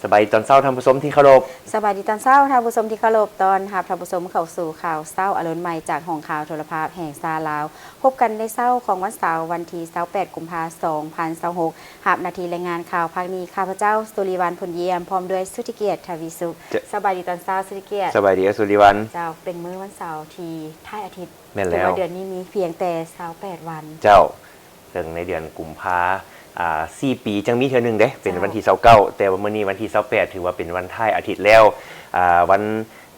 สบายตอนเช้าท่านผู้ชมที่เคารพสบายดีตอนเช้าท่านผู้ชมที่เคารพตอนรับท่านผู้ชมเข้าสู่ข่าวเช้าอรุณใหม่จากห้องข่าวโทรภาพแห่งซาลาวพบกันในเช้าของวันเสาร์วันที่28กุมภาพันธ์2026หับนาทีรายงานข่าวภาคนี้ข้าพเจ้าสุริวัลย์ ผลเยี่ยมพร้อมด้วยสุธิเกียรติทวีสุขสบายดีตอนเช้าสุธิเกียรติสบายดีสุริวัลย์เจ้าเป็นมื้อวันเสาร์ที่ท้ายอาทิตย์แม่นแล้วเดือนนี้มีเพียงแต่28วันเจ้าถึงในเดือนกุมภา4 ปีจังมีเทื่อนึงเด้เป็นวันที่29แต่ว่ามื้อนี้วันที่28ถือว่าเป็นวันท้ายอาทิตย์แล้ววัน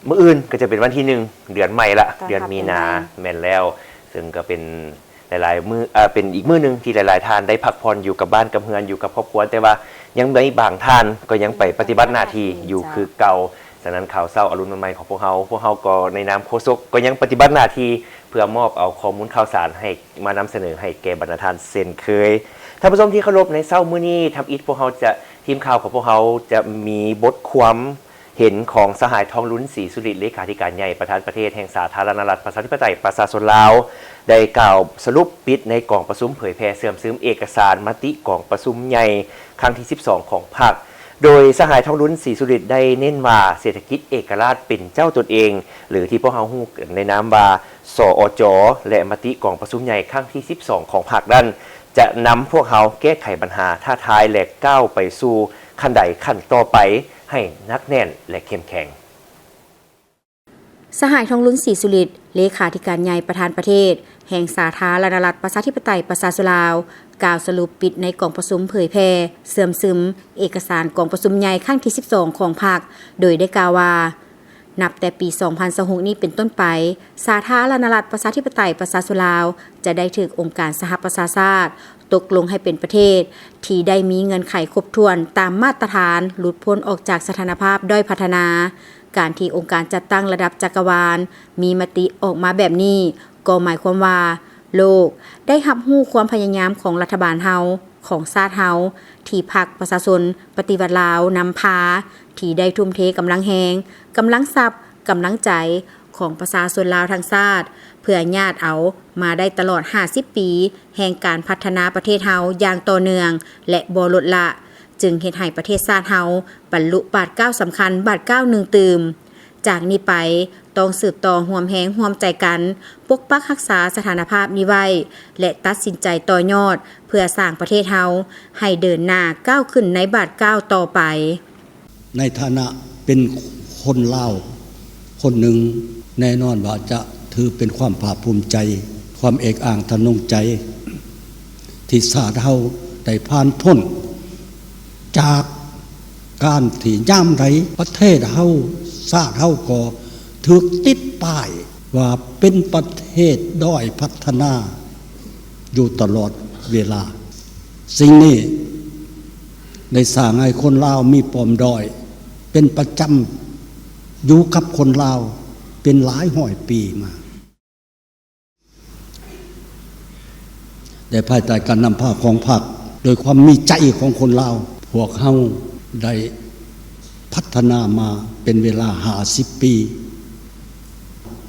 มื้ออื่นก็จะเป็นวันที่1เดือนใหม่ละเดือนมีนาแม่นแล้วซึ่งก็เป็นหลายๆมื้อเป็นอีกมื้อนึงที่หลายๆท่านได้พักผ่อนอยู่กับบ้านกับเฮือนอยู่กับครอบครัวแต่ว่ายังมีบางท่านก็ยังไปปฏิบัติหน้าที่อยู่คือเก่าฉะนั้นข่าวเช้าอรุณใหม่ของพวกเราก็ในนามโฆษกก็ยังปฏิบัติหน้าที่เพื่อมอบเอาข้อมูลข่าวสารให้มานำเสนอให้แก่บรรดาท่านเช่นเคยท่านผู้ชมที่เคารพในเช้ามื้อนี้ทำอิฐพวกเราจะทีมข่าวของพวกเราจะมีบทความเห็นของสหายทองลุ้นศรีสุริเลขาธิการใหญ่ประธานประเทศแห่งสาธารณรัฐประชาธิปไตยประชาชนลาวได้กล่าวสรุปปิดในกองประชุมเผยแพร่เสื่อมซึมเอกสารมติกองประชุมใหญ่ครั้งที่12ของพรรคโดยสหายทองลุ้นศรีสุริได้เน้นว่าเศรษฐกิจเอกราชเป็นเจ้าตนเองหรือที่พวกเราฮู้ในนามว่าสอจและมติกองประชุมใหญ่ครั้งที่12ของพรรคนั้นจะนำพวกเขาแก้ไขปัญหาท้าทายและก้าวไปสู่ขั้นใดขั้นต่อไปให้นักแน่นและเข้มแข็งสหายทองลุ้นศรีสุริเลขาธิการใหญ่ประธานประเทศแห่งสาธารณรัฐประชาธิปไตยประชาชนลาวกล่าวสรุปปิดในกองประชุมเผยแพร่เสื่อมซึมเอกสารกองประชุมใหญ่ครั้งที่12ของพรรคโดยได้กล่าวว่านับแต่ปี2026นี้เป็นต้นไปสาธารณรัฐประชาธิปไตยประชาชนลาวจะได้ถูกองค์การสหประชาชาติตกลงให้เป็นประเทศที่ได้มีเงื่อนไขครบถ้วนตามมาตรฐานหลุดพ้นออกจากสถานภาพด้อยพัฒนาการที่องค์การจัดตั้งระดับจักรวาลมีมติออกมาแบบนี้ก็หมายความว่าโลกได้รับรู้ความพยายามของรัฐบาลเฮาของชาติเฮาที่พรรคประชาชนปฏิวัติลาวนำพาที่ได้ทุ่มเทกำลังแฮงกำลังทรัพย์กำลังใจของประชาชนลาวทั้งชาติเพื่อญาติเอามาได้ตลอด50ปีแห่งการพัฒนาประเทศเฮาอย่างต่อเนื่องและบ่ลดละจึงเฮ็ดให้ประเทศชาติเฮาบรรลุบาทก้าวสำคัญบาทก้าวหนึ่งตื่มจากนี้ไปต้องสืบต่อห่วมแหงห่วมใจกันปกปักรักษาสถานภาพนี้ไว้และตัดสินใจต่อยอดเพื่อสร้างประเทศเฮาให้เดินหน้าก้าวขึ้นในบาทก้าวต่อไปในฐานะเป็นคนลาวคนหนึ่งแน่นอนว่าจะถือเป็นความภาคภูมิใจความเอกอ่างทะนงใจที่ชาติเฮาได้ผ่านพ้นจากการที่ย่ำไรประเทศเฮาชาติเฮาก็ถูกติดป้ายว่าเป็นประเทศด้อยพัฒนาอยู่ตลอดเวลาสิ่งนี้ได้สร้างให้คนลาวมีปมด้อยเป็นประจำอยู่กับคนลาวเป็นหลายร้อยปีมาได้ภายใต้การนำพาของพรรคโดยความมีใจของคนลาวพวกเฮาได้พัฒนามาเป็นเวลา50 ปี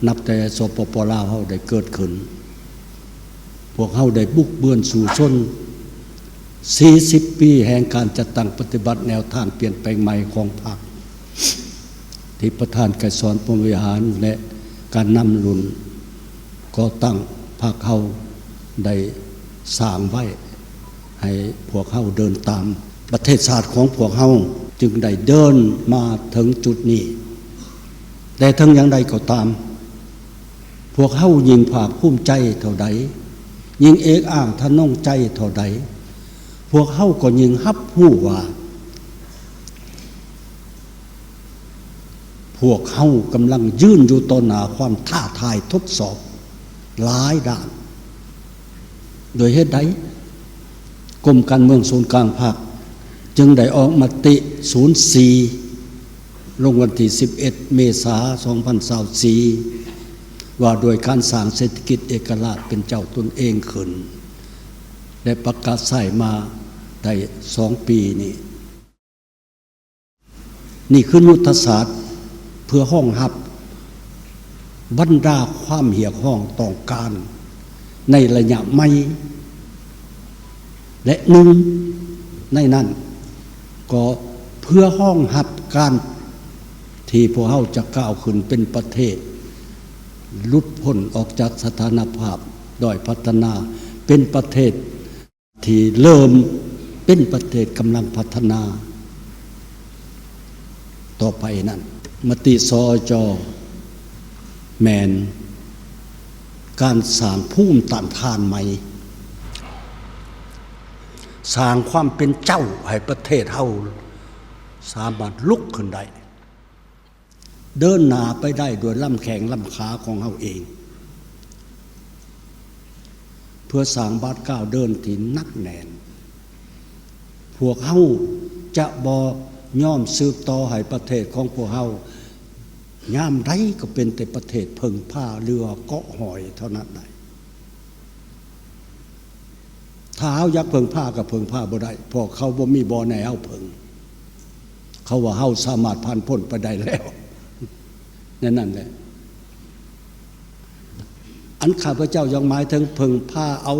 นับแต่สปป.ลาวเฮาได้เกิดขึ้นพวกเฮาได้บุกเบือนสู่ชน40 ปีแห่งการจัดตั้งปฏิบัติแนวทางเปลี่ยนแปลงใหม่ของพรรคที่ประธานไกรสอนพรหมวิหารและการนำรุ่นก็ตั้งพรรคเฮาได้สร้างไว้ให้พวกเฮาเดินตามประเทศชาติของพวกเฮาจึงได้เดินมาถึงจุดนี้แต่ทั้งอย่างใดก็ตามพวกเฮายิ่งภาคภูมิใจเท่าใดยิ่งเอกอ่างทะนงใจเท่าใดพวกเฮาก็ยิ่งรับรู้ว่าพวกเฮากำลังยืนอยู่ต่อหน้าความท้าทายทดสอบหลายด้านโดยเหตุใดกรมการเมืองศูนย์กลางภาคจึงได้ออกมติ04ลงวันที่11 เมษายน 2024ว่าโดยการสร้างเศรษฐกิจเอกราชเป็นเจ้าตนเองขึ้นได้ประกาศใช้มาได้2 ปีนี่คือยุทธศาสตร์เพื่อห้องรับบรรดาความเหี่ยวห้องต้องการในระยะใหม่และหนึ่งในนั้นก็เพื่อ พื่อห้องหับการที่พวกเฮาจะก้าวขึ้นเป็นประเทศหลุดพ้นออกจากสถานภาพด้อยพัฒนาเป็นประเทศที่เริ่มเป็นประเทศกำลังพัฒนาต่อไปนั่นมติสอจแมนการสร้างภูมิต้านทานใหม่สร้างความเป็นเจ้าให้ประเทศเฮาสามารถลุกขึ้นได้เดินหน้าไปได้ด้วยลำแข้งลำขาของเฮาเองเพื่อสร้างบาดก้าวเดินที่นักแน่นพวกเฮาจะบ่ยอมสืบต่อให้ประเทศของพวกเฮายามใดก็เป็นแต่ประเทศเพิ่งผ้าเรือเกาะหอยเท่านั้นได้ถ้าเฮาอยากเพิ่งผ้าก็เพิ่งผ้าบ่ได้เพราะเขาบ่มีบ่อในเฮาเพิ่งเขาว่าเฮาสามารถผ่านพ้นไปได้แล้วนั่นแหละอันข้าพเจ้ายังหมายถึงเพิ่งผ้าเอา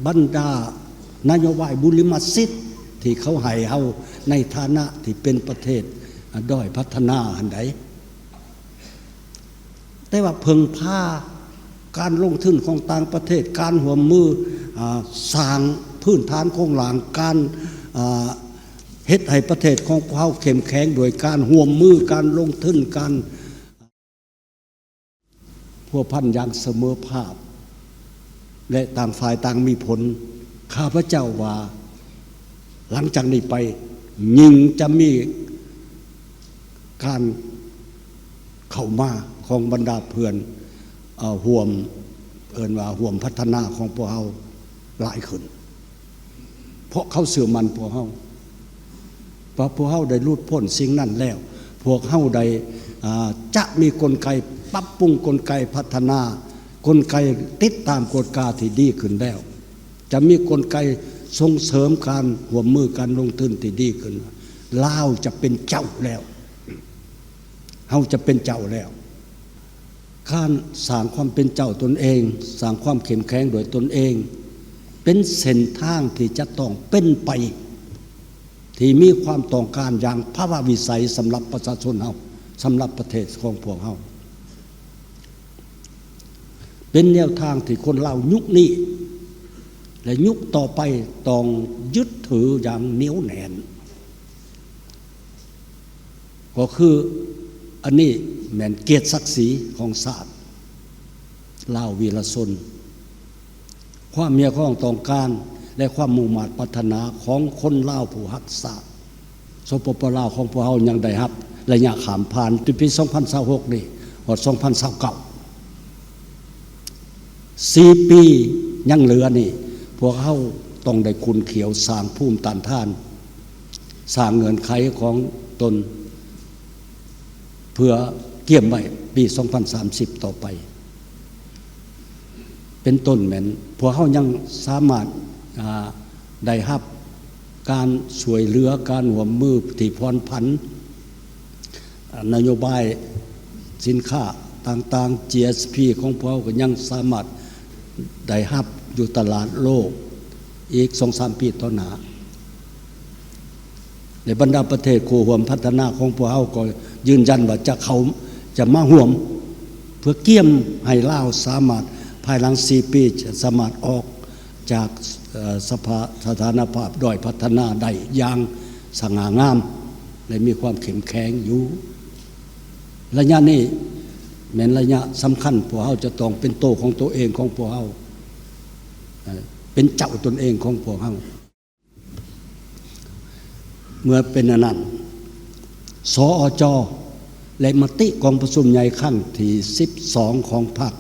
บรรดานโยบายบุริมสิทธิ์ที่เขาให้เฮาในฐานะที่เป็นประเทศด้อยพัฒนาอันใดแต่ว่าเพิ่งผ้าการลงทุนของต่างประเทศการร่วมมือสร้างพื้นฐานโครงหลังการเฮ็ดให้ประเทศของเขาเข้มแข็งโดยการร่วมมือการลงทุนการพัวพันอย่างเสมอภาคและต่างฝ่ายต่างมีผลข้าพเจ้าว่าหลังจากนี้ไปยิ่งจะมีการเข้ามาของบรรดาเพื่อนห่วมว่าห่วมพัฒนาของพวกเฮาหลายขึ้นเพราะเขาเสื่อมันพวกเฮาพอพวกเฮาได้รูดพ้นสิ่งนั้นแล้วพวกเฮาได้จะมีกลไกปรับปรุงกลไกพัฒนากลไกติดตามกฎกาที่ดีขึ้นแล้วจะมีกลไกส่งเสริมการร่วมมือการลงทุนที่ดีขึ้นลาวจะเป็นเจ้าแล้วเฮาจะเป็นเจ้าแล้วการสร้างความเป็นเจ้าตนเองสร้างความเข้มแข็งโดยตนเองเป็นเส้นทางที่จะต้องเป็นไปที่มีความต้องการอย่างภาวะวิสัยสำหรับประชาชนเฮาสำหรับประเทศของพวกเฮาเป็นแนวทางที่คนลาวยุคนี้และยุคต่อไปต้องยึดถืออย่างเหนียวแน่นก็คืออันนี้แม่นเกียรติศักดิ์ศรีของชาติลาววีรชนความมีความต้องการและความมุ่งมั่นพัฒนาของคนลาวผู้รักชาติสปปลาวของพวกเฮายังได้รับระยะข้ามผ่านถึงปี2026นี่ฮอด2029 4 ปียังเหลือนี่พวกเขาต้องได้คุณเขียวสร้างภูมิต้านทานสร้างเงื่อนไขของตนเพื่อเกี่ยมไว้ปี2030ต่อไปเป็นต้นแม่นพวกเขายังสามารถได้รับการช่วยเหลือการร่วมมือที่ผ่อนผันนโยบายสินค้าต่างๆ GSP ของพวกเขาก็ยังสามารถได้รับอยู่ตลาดโลกอีก 2-3 ปีต่อหน้าในบรรดาประเทศคู่ร่วมพัฒนาของพวกเขาก็ยืนยันว่าจะมาร่วมเพื่อเกี่ยมให้ลาวสามารถภายหลัง4 ปีจะสามารถออกจากสถานภาพด้อยพัฒนาได้อย่างสง่างามและมีความเข้มแข็งอยู่ระยะนี้แม้นระยะสำคัญพวกเขาจะต้องเป็นโตของตัวเองของพวกเขาเป็นเจ้าตนเองของพวกเขาเมื่อเป็นนั้นสอจและมติกองประชุมใหญ่ครั้งที่12ของพรรค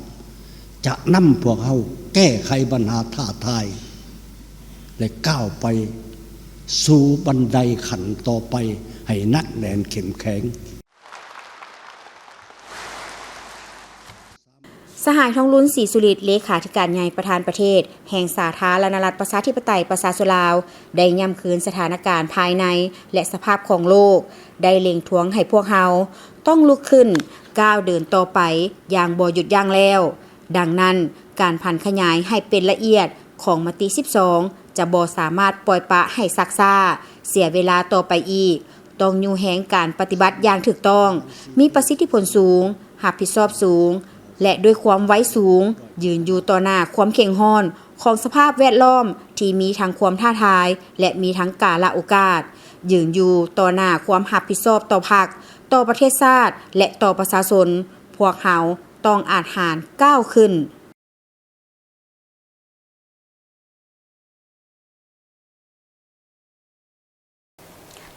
จะนำพวกเขาแก้ไขปัญหาท้าทายและก้าวไปสู่บันไดขั้นต่อไปให้นักแน่นเข้มแข็ง สหายทองลุ้นศรีสุริตเลขาธิการใหญ่ประธานประเทศแห่งสาธารณรัฐประชาธิปไตยประชาชนลาวได้ย้ำคืนสถานการณ์ภายในและสภาพของโลกได้เล็งทวงให้พวกเฮาต้องลุกขึ้นก้าวเดินต่อไปอย่างบ่หยุดยั้งแล้วดังนั้นการพันขยายให้เป็นละเอียดของมติ12 จะบ่สามารถปล่อยปละให้ซักซ่าเสียเวลาต่อไปอีกต้องอยู่แหงการปฏิบัติอย่างถูกต้องมีประสิทธิผลสูงรับผิดชอบสูงและด้วยความไว้สูงยืนอยู่ต่อหน้าความเข่งห้อนของสภาพแวดล้อมที่มีทั้งความท้าทายและมีทั้งกาลโอกาสยืนอยู่ต่อหน้าความรับผิดชอบต่อพรรคต่อประเทศชาติและต่อประชาชนพวกเขาต้องอาจหารก้าวขึ้น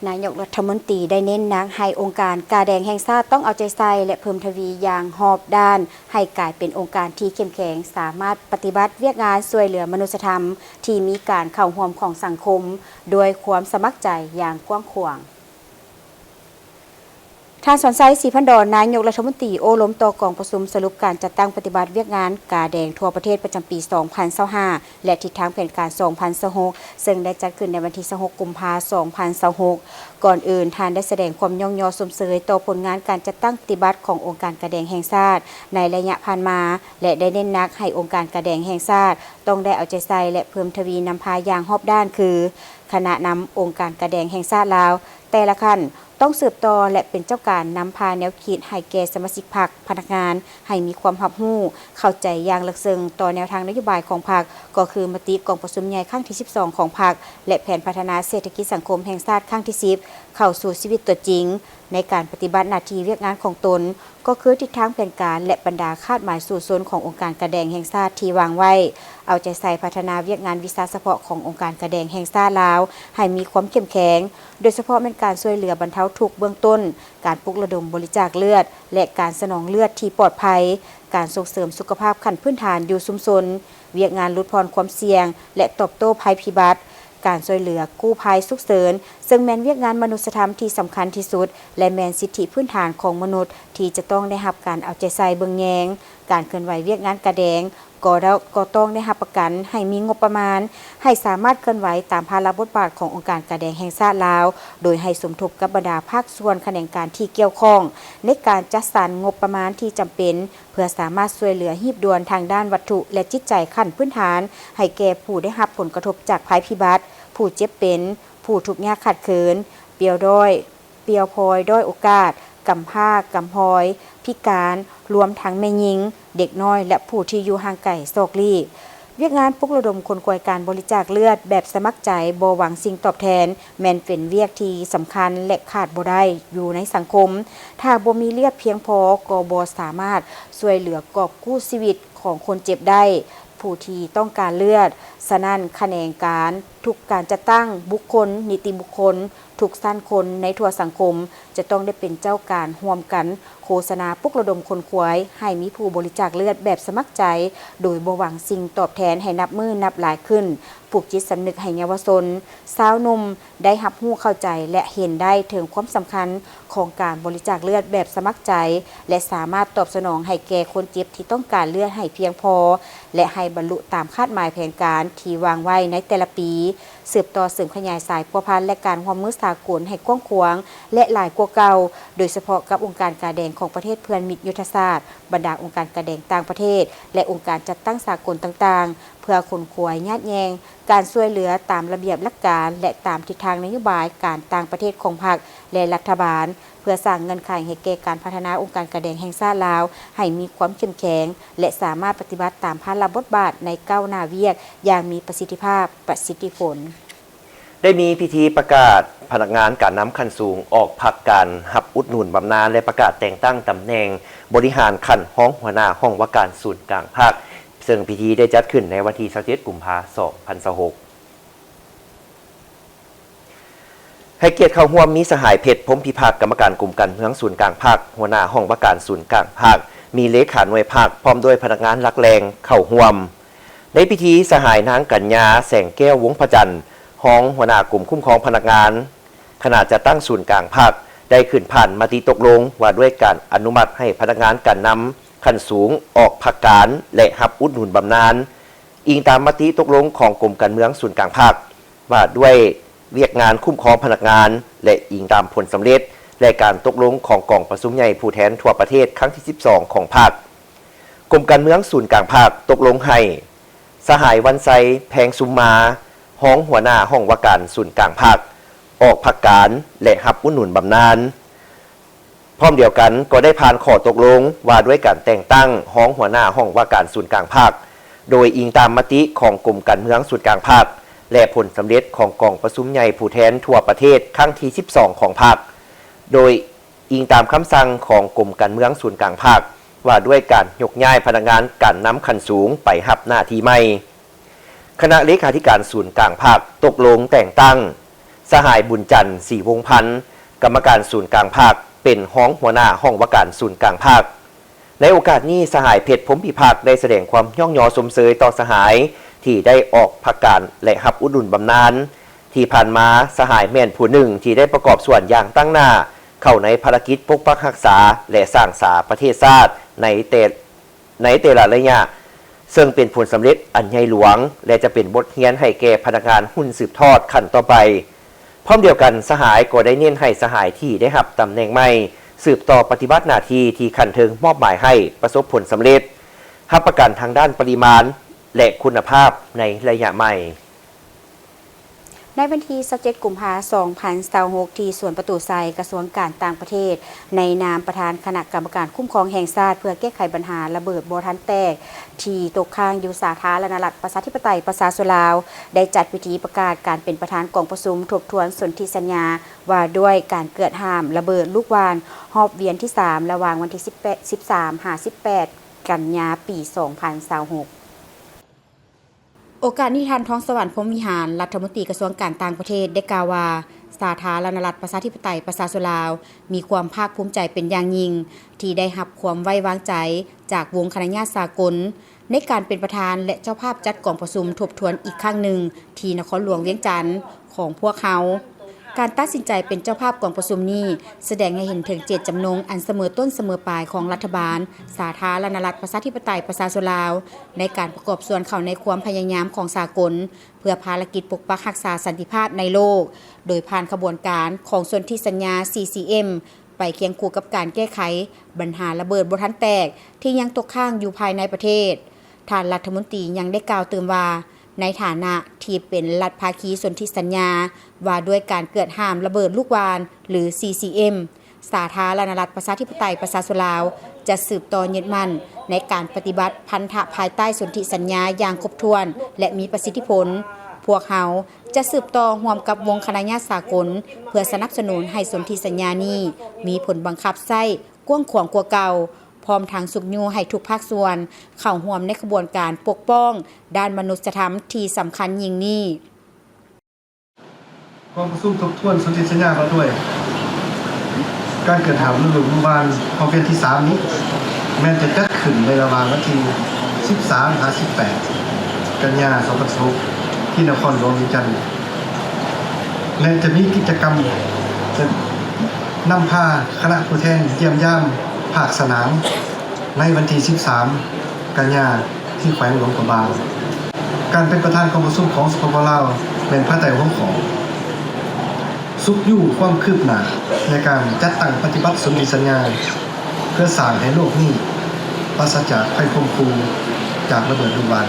นายกรัฐมนตรีได้เน้นหนักให้องค์การกาแดงแห่งชาติต้องเอาใจใส่และเพิ่มทวีอย่างหอบด้านให้กลายเป็นองค์การที่เข้มแข็งสามารถปฏิบัติเวียกงานช่วยเหลือมนุษยธรรมที่มีการเข้าร่วมของสังคมโดยความสมัครใจอย่างกว้างขวางท่านสอนไซศรีพันดรนายกรัฐมนตรีโอล้มต่อกองประชุมสรุปการจัดตั้งปฏิบัติเวียกงานกาแดงทั่วประเทศประจำปี 2025 และทิศทางแผนการ 2026 ซึ่งได้จัดขึ้นในวันที่ 26 กุมภาพันธ์ 2026 ก่อนอื่นท่านได้แสดงความย่องยอสมเสยต่อผลงานการจัดตั้งปฏิบัติขององค์การกาแดงแห่งชาติในระยะผ่านมาและได้เน้นหนักให้องค์การกาแดงแห่งชาติต้องได้เอาใจใส่และเพิ่มทวีนำพาอย่างรอบด้านคือคณะนำองค์การกาแดงแห่งชาติลาวแต่ละขั้นต้องสืบต่อและเป็นเจ้าการนำพาแนวคิดให้แก่สมาชิกพรรคพนักงานให้มีความรับรู้เข้าใจอย่างลึกซึ้งต่อแนวทางนโยบายของพรรคก็คือมติกองประชุมใหญ่ครั้งที่ 12 ของพรรคและแผนพัฒนาเศรษฐกิจสังคมแห่งชาติครั้งที่ 10 เข้าสู่ชีวิตตัวจริงในการปฏิบัติหน้าที่เวียกงานของตนก็คือทิศทางแผนการและบรรดาคาดหมายสู่ซนขององค์การกาแดงแห่งชาติที่วางไว้เอาใจใส่พัฒนาเวียกงานวิชาเฉพาะขององค์การกาแดงแห่งชาติลาวให้มีความเข้มแข็งโดยเฉพาะเป็นการช่วยเหลือบรรเทาทุกข์เบื้องต้นการปลุกระดมบริจาคเลือดและการสนองเลือดที่ปลอดภัยการส่งเสริมสุขภาพขั้นพื้นฐานอยู่ชุมชนเวียกงานลดพรความเสี่ยงและตอบโต้ภัยพิบัติการช่วยเหลือกู้ภัยฉุกเฉินซึ่งแม่นเวียกงานมนุษยธรรมที่สำคัญที่สุดและแม่นสิทธิพื้นฐานของมนุษย์ที่จะต้องได้รับการเอาใจใส่เบิ่งแยงการเคลื่อนไหวเวียกงานกาแดงก็ต้องได้รับประกันให้มีงบประมาณให้สามารถเคลื่อนไหวตามภาระบทบาทขององค์การกาแดงแห่งชาติลาวโดยให้สมทบกับบรรดาภาคส่วนแขนงการที่เกี่ยวข้องในการจัดสรรงบประมาณที่จำเป็นเพื่อสามารถช่วยเหลือหีบด่วนทางด้านวัตถุและจิตใจขั้นพื้นฐานให้แก่ผู้ได้รับผลกระทบจากภัยพิบัติผู้เจ็บเป็นผู้ทุกข์ยากขัดเขินเปรียวพลอยด้อยโอกาสกำพร้ากำพร้อยพิการรวมทั้งแม่หญิงเด็กน้อยและผู้ที่อยู่ห่างไกลโศกลีเวียกงานปลุกระดมคนกวยการบริจาคเลือดแบบสมัครใจบ่หวังสิ่งตอบแทนแม่นเป็นเวียกที่สำคัญและขาดบ่ได้อยู่ในสังคมถ้าบ่มีเลือดเพียงพอก็บ่สามารถช่วยเหลือกอบกู้ชีวิตของคนเจ็บได้ผู้ที่ต้องการเลือดฉะนั้นแขนงการทุกการจะตั้งบุคคลนิติบุคคลทุกสั้นคนในทั่วสังคมจะต้องได้เป็นเจ้าการร่วมกันโฆษณาปลุกระดมคนควายให้มีผู้บริจาคเลือดแบบสมัครใจโดยบ่หวังสิ่งตอบแทนให้นับมือนับหลายขึ้นปลูกจิตสำนึกให้เยาวชนสาวหนุ่มได้รับรู้เข้าใจและเห็นได้ถึงความสำคัญของการบริจาคเลือดแบบสมัครใจและสามารถตอบสนองให้แก่คนเจ็บที่ต้องการเลือดให้เพียงพอและให้บรรลุตามคาดหมายแผนการที่วางไว้ในแต่ละปีสืบต่อเสริมขยายสายพัวพันและการร่วมมือสากลให้กว้างขวางและหลายกว่าเก่าโดยเฉพาะกับองค์การกาแดงของประเทศเพื่อนมิตรยุทธศาสตร์บรรดาองค์การกาแดงต่างประเทศและองค์การจัดตั้งสากลต่างๆเพื่อคนขวายญาติแยงการช่วยเหลือตามระเบียบหลักการและตามทิศทางนโยบายการต่างประเทศของพรรคและรัฐบาลเพื่อสร้างเงื่อนไขให้แก่การพัฒนาองค์การกาแดงแห่งชาติลาวให้มีความเข้มแข็งและสามารถปฏิบัติตามภาระบทบาทในก้าวหน้าเวียกอย่างมีประสิทธิภาพประสิทธิผลได้มีพิธีประกาศพนักงานการน้ำขั้นสูงออกพักการหับอุดหนุนบำนาญและประกาศแต่งตั้งตำแหน่งบริหารขั้นห้องหัวหน้าห้องว่าการศูนย์กลางภาคซึ่งพิธีได้จัดขึ้นในวันที่27 กุมภาพันธ์ 2026ให้เกียรติเข้าร่วมมีสหายเพชรพรหมพิภาคกรรมการกลุ่มการเมืองศูนย์กลางภาคหัวหน้าห้องว่าการศูนย์กลางภาคมีเลขาหน่วยภาคพร้อมด้วยพนักงานหลักแรงเข้าร่วมในพิธีสหายนางกัญญาแสงแก้ววงพระจันทร์ห้องหัวหน้ากลุ่มคุ้มครองพนักงานขณะจะตั้งศูนย์กลางภาคได้ขึ้นผ่านมติตกลงว่าด้วยการอนุมัติให้พนักงานการนำขั้นสูงออกพักการและหับอุดหนุนบำนาญอิงตามมติตกลงของกรมการเมืองศูนย์กลางภาคว่าด้วยเวียกงานคุ้มครองพนักงานและอิงตามผลสำเร็จและการตกลงของกองประชุมใหญ่ผู้แทนทั่วประเทศครั้งที่ 12 ของภาคกรมการเมืองศูนย์กลางภาคตกลงให้สหายวันไซแพงสุมมาห ห้องหัวหน้าห้องว่าการศูนย์กลางภาคออกพักการและรับอุดหนุนบำนาญพร้อมเดียวกันก็ได้ผ่านข้อตกลงว่าด้วยการแต่งตั้งห้องหัวหน้าห้องว่าการศูนย์กลางภาคโดยอิงตามมติของกรมการเมืองศูนย์กลางภาคและผลสำเร็จของกองประชุมใหญ่ผู้แทนทั่วประเทศครั้งที่ 12 ของภาคโดยอิงตามคำสั่งของกรมการเมืองศูนย์กลางภาคว่าด้วยการยกย้ายพนักงานการนำขั้นสูงไปรับหน้าที่ใหม่คณะเลขาธิการศูนย์กลางภาคตกลงแต่งตั้งสหายบุญจันทร์ศรีวงศ์พันธ์กรรมการศูนย์กลางภาคเป็นห้องหัวหน้าห้องว่าการศูนย์กลางภาคในโอกาสนี้สหายเพชรพรหมพิพากษ์ได้แสดงความย่องยอสมเสยต่อสหายที่ได้ออกพักการและรับอุดหนุนบำนาญที่ผ่านมาสหายแม่นผู้หนึ่งที่ได้ประกอบส่วนอย่างตั้งหน้าเข้าในภารกิจปกปักรักษาและสร้างสาประเทศชาติในแต่ละระยะซึ่งเป็นผลสำเร็จอันใหญ่หลวงและจะเป็นบทเรียนให้แก่พนักงานหุ้นสืบทอดขั้นต่อไปพร้อมเดียวกันสหายก็ได้เน้นให้สหายที่ได้รับตำแหน่งใหม่สืบต่อปฏิบัติหน้าที่ที่คันเทิงมอบหมายให้ประสบผลสำเร็จรับประกันทางด้านปริมาณและคุณภาพในระยะใหม่ในวันที่27 กุมภาพันธ์ 2026 ที่สวนประตูไซกระทรวงการต่างประเทศในนามประธานคณะกรรมการคุ้มครองแห่งชาติเพื่อแก้ไขปัญหาระเบิดบ่ทันแตกที่ตกค้างอยู่สาธารณรัฐประชาธิปไตยประชาชนลาวได้จัดพิธีประกาศการเป็นประธานกองประชุมทบทวนสนธิสัญญาว่าด้วยการเกิดห้ามระเบิดลูกวานรอบเวียนที่ 3 ระหว่างวันที่ 13-18 กันยายน ปี 2026โอกาสนี้ท่านท้องสวรรค์พรหมวิหารรัฐมนตรีกระทรวงการต่างประเทศได้กล่าวว่าสาธารณรัฐประชาธิปไตยประชาชนลาวมีความภาคภูมิใจเป็นอย่างยิ่งที่ได้รับความไว้วางใจจากวงคณะญาติสากลในการเป็นประธานและเจ้าภาพจัดกองประชุมทบทวนอีกครั้งหนึ่งที่นครหลวงเวียงจันทน์ของพวกเขาการตัดสินใจเป็นเจ้าภาพกองประชุมนี้แสดงให้เห็นถึงเจตจำนงอันเสมอต้นเสมอปลายของรัฐบาลสาธารณรัฐประชาธิปไตยประชาชนลาวในการประกอบส่วนเข้าในความพยายามของสากลเพื่อภารกิจปกปักรักษาสันติภาพในโลกโดยผ่านขบวนการของสนธิสัญญา CCM ไปเคียงคู่กับการแก้ไขปัญหาระเบิดบ่ทันแตกที่ยังตกค้างอยู่ภายในประเทศท่านรัฐมนตรียังได้กล่าวเติมว่าในฐานะที่เป็นรัฐภาคีสนธิสัญญาว่าด้วยการเกิดห้ามระเบิดลูกวานหรือ CCM สาธารณรัฐประชาธิปไตยประชาชนลาวจะสืบต่อยึดมั่นในการปฏิบัติพันธะภายใต้สนธิสัญญาอย่างครบถ้วนและมีประสิทธิผลพวกเขาจะสืบต่อร่วมกับวงคณะญาติสากลเพื่อสนับสนุนให้สนธิสัญญานี้มีผลบังคับใช้กว้างขวางกว่าเก่าพร้อมทางสุขยูให้ทุกภาคส่วนเข้าร่วมในขบวนการปกป้องด้านมนุษยธรรมที่สำคัญยิ่งนี้กองประชุมทบทวนสนธิสัญญาเขาด้วยการเกิดหามฤดูลูกวานของเวียนที่ 3 นี้แม้จะจัดขึ้นในระหว่างวันที่ 13-18 กันยายน 2026 ที่นครหลวงเวียงจันทน์และจะมีกิจกรรมจะนำพาคณะผู้แทนเยี่ยมย่ำภาคสนามในวันที่ 13 กันยายน ที่แขวงหลวงกระบางการเป็นประธานกองประชุมของสปป.ลาวเป็นพระไตรหัวข้อสุขอยู่ความคืบหน้าในการจัดตั้งปฏิบัติสนธิสัญญาเพื่อสร้างให้โลกนี้ปราศจากภัยข่มขู่จากระเบิดลูกวาน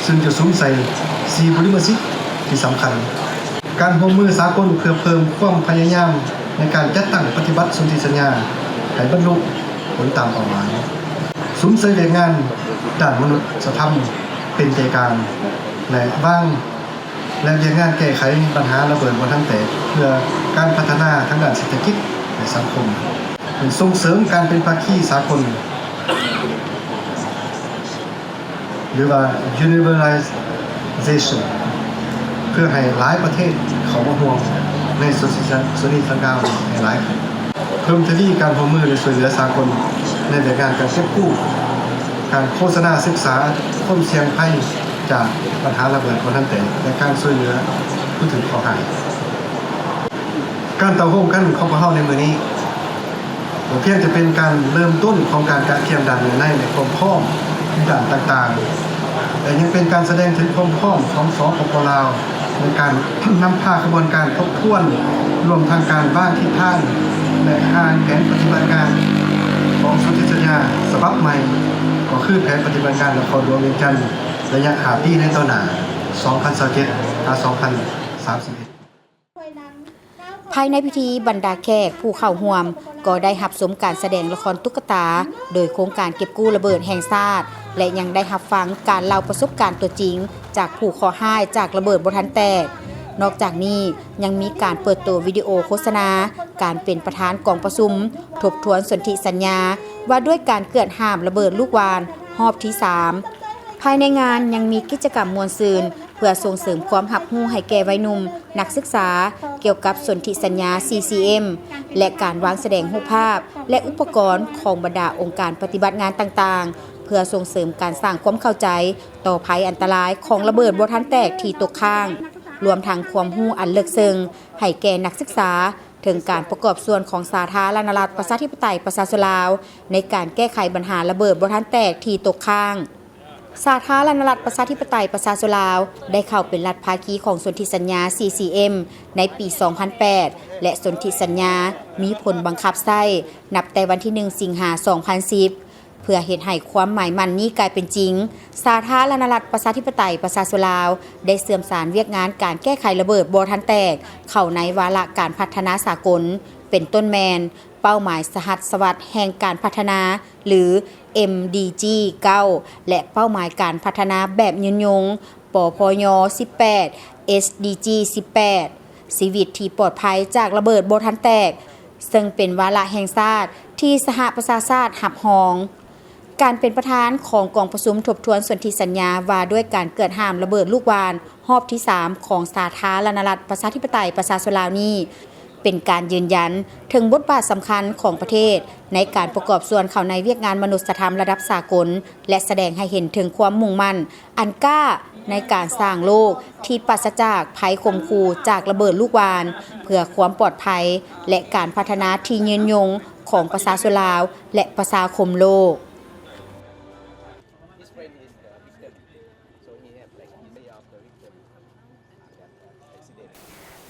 ซึ่งจะสวมใส่4 บริบทที่สำคัญการร่วมมือสากลเพื่อเพิ่มความพยายามในการจัดตั้งปฏิบัติสนธิสัญญาให้บรรลุผลตามเป้าหมายสวมใส่แรงงานด้านมนุษยธรรมเป็นใจกลางและบ้างและเรียนงานแก้ไขปัญหาระเบิดบ่ทันแตกเพื่อการพัฒนาทางด้านเศรษฐกิจและสังคมส่งเสริมการเป็นภาคีสากลหรือว่า universalization เพื่อให้หลายประเทศเข้ามาร่วมในสนธิสัญญาให้หลายขึ้นเพิ่มทวีการร่วมมือและช่วยเหลือสากลในเรื่องการเก็บกู้การโฆษณาศึกษาความเสี่ยงภัยจากปัญหาระเบิดบ่ทันแตกและการช่วยเหลือผู้ถึงขอหายการต่อร่วมกันของพวกเราในมื้อนี้เพียงจะเป็นการเริ่มต้นของการกระเทียมดันในความพร้อมด้านต่างๆแต่ยังเป็นการแสดงถึงความพร้อมของสปป.ลาวในการนำพาขบวนการทบทวนรวมทางการบ้านทิศทางและแผนปฏิบัติการของสนธิสัญญาฉบับใหม่ก็คือแผนปฏิบัติการนครหลวงเวียงจันทน์ระยะ5 ปีในต่อหน้า 2027 2031 ภายในพิธีบรรดาแขกผู้เข้าร่วมก็ได้รับชมการแสดงละครตุ๊กตาโดยโครงการเก็บกู้ระเบิดแห่งชาติและยังได้รับฟังการเล่าประสบการณ์ตัวจริงจากผู้ขอห้ายจากระเบิดบ่ทันแตกนอกจากนี้ยังมีการเปิดตัววิดีโอโฆษณาการเป็นประธานกองประชุมทบทวนสนธิสัญญาว่าด้วยการเกิดห้ามระเบิดลูกวานรอบที่ 3ภายในงานยังมีกิจกรรมมวลซืนเพื่อส่งเสริมความหักหู้ให้แก่วัยหนุ่มนักศึกษาเกี่ยวกับสนธิสัญญา CCM และการวางแสดงรูปภาพและอุปกรณ์ของบรรดาองค์การปฏิบัติงานต่างๆเพื่อส่งเสริมการสร้างความเข้าใจต่อภัยอันตรายของระเบิดบ่ทันแตกที่ตกค้างรวมทั้งความรู้อันลึกซึ้งให้แก่นักศึกษาถึงการประกอบส่วนของสาธารณรัฐประชาธิปไตยประชาชนลาวในการแก้ไขปัญหาระเบิดบ่ทันแตกที่ตกค้างสาธารณรัฐประชาธิปไตยประชาชนลาวได้เข้าเป็นรัฐภาคีของสนธิสัญญา CCM ในปี 2008 และสนธิสัญญามีผลบังคับใช้นับแต่วันที่ 1 สิงหาคม 2010 เพื่อเฮ็ดให้ความหมายมั่นนี้กลายเป็นจริงสาธารณรัฐประชาธิปไตยประชาชนลาวได้เสื่อมสารเวียกงานการแก้ไขระเบิดบ่ทันแตกเข้าในวาระการพัฒนาสากลเป็นต้นแมนเป้าหมายสหัสวรรษแห่งการพัฒนาหรือ MDG 9 และเป้าหมายการพัฒนาแบบยืนยงปพย18 SDG 18ชีวิตที่ปลอดภัยจากระเบิดบ่ทันแตกซึ่งเป็นวาระแห่งชาติที่สหประชาชาติรับรองการเป็นประธานของกองประชุมทบทวนสนธิสัญญาว่าด้วยการเกิดห้ามระเบิดลูกวานรอบที่ 3 ของสาธารณรัฐประชาธิปไตยประชาชนลาวนี้เป็นการยืนยันถึงบทบาทสำคัญของประเทศในการประกอบส่วนเข้าในเวียกงานมนุษยธรรมระดับสากลและแสดงให้เห็นถึงความมุ่งมั่นอันกล้าในการสร้างโลกที่ปราศจากภัยข่มขู่จากระเบิดลูกวานเพื่อความปลอดภัยและการพัฒนาที่ยืนยงของประชาชนลาวและประชาคมโลก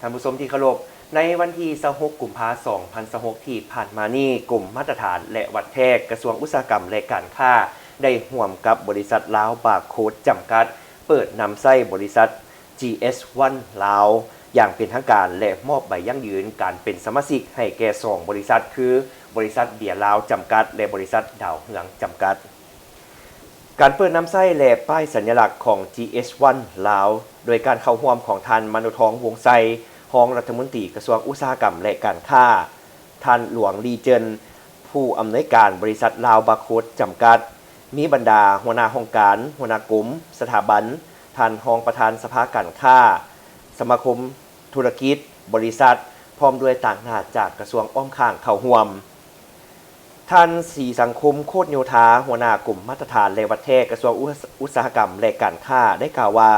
ท่านผู้ชมที่เคารพในวันที่26กุมภาพันธ์2026ที่ผ่านมานี้กลุ่มมาตรฐานและวัดแทกกระทรวงอุตสาหกรรมและการค้าได้ร่วมกับบริษัทลาวบาร์โค้ดจำกัดเปิดนำไส้บริษัท GS1 ลาวอย่างเป็นทางการและมอบใบยั่งยืนการเป็นสมาชิกให้แก่2บริษัทคือบริษัทเบียร์ลาวจำกัดและบริษัทดาวเฮืองจำกัดการเปิดน้ำไส้และป้ายสัญลักษณ์ของ GS1 ลาวโดยการเข้าร่วมของท่านมนุทองวงไซรองรัฐมนตรีกระทรวงอุตสาหกรรมและการค้าท่านหลวงลีเจินผู้อำนวยการบริษัทลาวบาร์โค้ดจำกัดมีบรรดาหัวหน้าองค์การหัวหน้ากลุ่มสถาบันท่านรองประธานสภาการค้าสมาคมธุรกิจบริษัทพร้อมด้วยต่างหน้าจากกระทรวงอ้อมข้างเข้าร่วมท่านศรีสังคมโคตรโยธาหัวหน้ากลุ่มมาตรฐานและวัดแทกกระทรวงอุตสาหกรรมและการค้าได้กล่าวว่า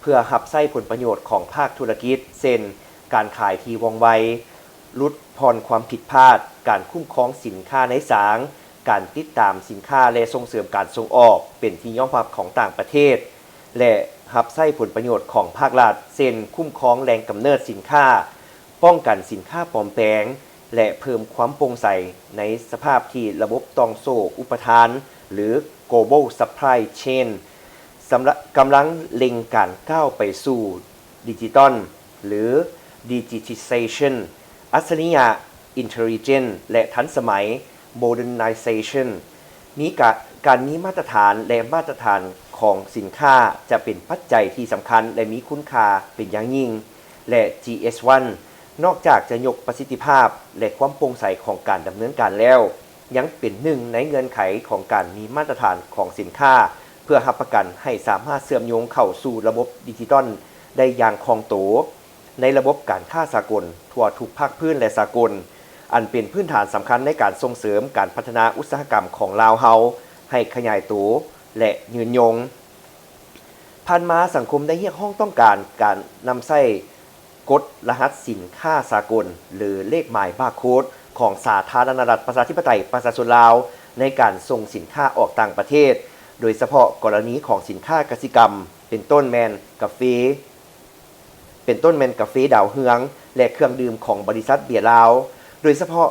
เพื่อรับใช้ผลประโยชน์ของภาคธุรกิจเช่นการขายที่ว่องไวลดผ่อนความผิดพลาดการคุ้มครองสินค้าในสางการติดตามสินค้าและส่งเสริมการส่งออกเป็นที่ยอมรับของต่างประเทศและรับใช้ผลประโยชน์ของภาครัฐเช่นคุ้มครองแหล่งกำเนิดสินค้าป้องกันสินค้าปลอมแปลงและเพิ่มความโปร่งใสในสภาพที่ระบบต้องโซ่อุปทานหรือ global supply chain กำลังเล็งการก้าวไปสู่ดิจิตอลหรือ digitization อัจฉริยะ intelligent และทันสมัย modernization มีการมีมาตรฐานและมาตรฐานของสินค้าจะเป็นปัจจัยที่สำคัญและมีคุณค่าเป็นอย่างยิ่งและ GS1 นอกจากจะยกประสิทธิภาพและความโปร่งใสของการดำเนินการแล้วยังเป็นหนึ่งในเงื่อนไขของการมีมาตรฐานของสินค้าเพื่อรับประกันให้สามารถเชื่อมโยงเข้าสู่ระบบดิจิตอลได้อย่างคล่องตัวในระบบการค้าสากลทั่วทุกภาคพื้นและสากลอันเป็นพื้นฐานสำคัญในการส่งเสริมการพัฒนาอุตสาหกรรมของลาวเฮาให้ขยายตัวและยืนยงผ่านมาสังคมได้เรียกร้องต้องการการนำใช้กฎรหัสสินค้าสากลหรือเลขหมายบาร์โค้ดของสาธารณรัฐประชาธิปไตยประชาชนลาวในการส่งสินค้าออกต่างประเทศโดยเฉพาะกรณีของสินค้ากสิกรรมเป็นต้นแมนกาแฟดาวเฮืองและเครื่องดื่มของบริษัทเบียร์ลาวโดยเฉพาะ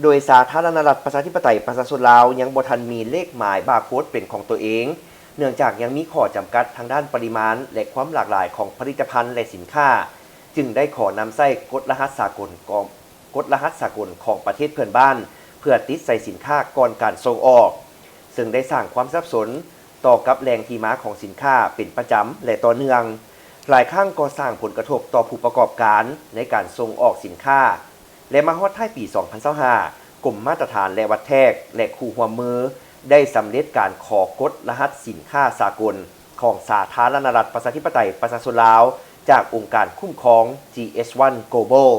โดยสาธารณรัฐประชาธิปไตยประชาชนลาวยังบ่ทันมีเลขหมายบาร์โค้ดเป็นของตัวเอง เนื่องจากยังมีข้อจำกัดทางด้านปริมาณและความหลากหลายของผลิตภัณฑ์และสินค้าจึงได้ขอนำใส่กฎรหัสสากลของประเทศเพื่อนบ้านเพื่อติดใส่สินค้าก่อนการส่งออกซึ่งได้สร้างความสับสนต่อกับแหล่งที่มาของสินค้าเป็นประจำและต่อเนื่องหลายครั้งก็สร้างผลกระทบต่อผู้ประกอบการในการส่งออกสินค้าและมาฮอดท้ายปี 2025 กรมมาตรฐานและวัดแทกและคู่หัวมือได้สำเร็จการขอกฎรหัสสินค้าสากลของสาธารณรัฐประชาธิปไตยประชาชนลาวจากองค์การคุ้มครอง GS1 Global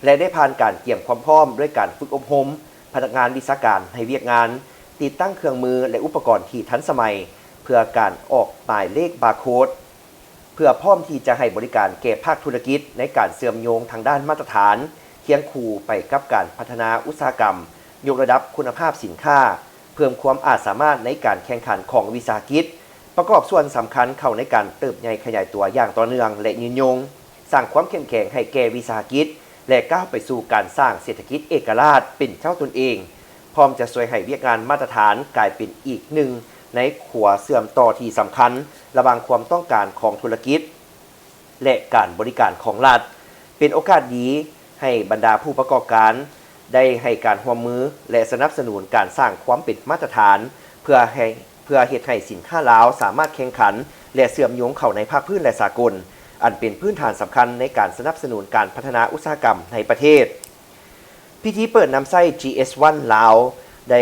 และได้ผ่านการเตรียมความพร้อมด้วยการฝึกอบรมพนักงานวิชาการให้เวียกงานติดตั้งเครื่องมือและอุปกรณ์ที่ทันสมัยเพื่อการออกหมายเลขบาร์โค้ดเพื่อพร้อมที่จะให้บริการแก่ภาคธุรกิจในการเชื่อมโยงทางด้านมาตรฐานเคียงคู่ไปกับการพัฒนาอุตสาหกรรมยกระดับคุณภาพสินค้าเพิ่มความอาจสามารถในการแข่งขันของวิสาหกิจประกอบส่วนสำคัญเข้าในการเติบใหญ่ขยายตัวอย่างต่อเนื่องและยืนยงสร้างความเข้มแข็งให้แก่วิสาหกิจและก้าวไปสู่การสร้างเศรษฐกิจเอกราชเป็นเจ้าตนเองพร้อมจะช่วยให้เวียกงานมาตรฐานกลายเป็นอีกหนึ่งในขัวเสื่อมต่อที่สำคัญระหว่างความต้องการของธุรกิจและการบริการของรัฐเป็นโอกาสดีให้บรรดาผู้ประกอบการได้ให้การร่วมมือและสนับสนุนการสร้างความเป็นมาตรฐานเพื่อเฮ็ดให้สินค้าลาวสามารถแข่งขันและเชื่อมโยงเข้าในภาคพื้นและสากลอันเป็นพื้นฐานสำคัญในการสนับสนุนการพัฒนาอุตสาหกรรมในประเทศพิธีเปิดน้ำไส้ GS1 ลาวได้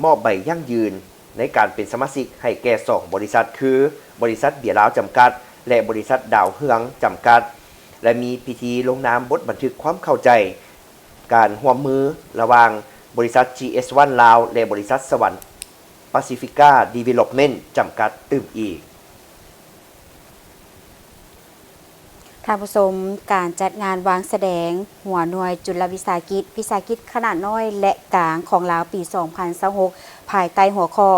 มอบใบยั่งยืนในการเป็นสมาชิกให้แก่2บริษัทคือบริษัทเบียร์ลาวจำกัดและบริษัทดาวเฮืองจำกัดและมีพิธีลงนามบทบันทึกความเข้าใจการร่วมมือระหว่างบริษัท GS1 ลาวและบริษัทสวรรค์ Pacifica Development จำกัดตื่มอีกท่านผู้ชมการจัดงานวางแสดงหัวหน่วยจุลวิสาหกิจขนาดน้อยและกลางของลาวปี 2026 ภายใต้หัวข้อ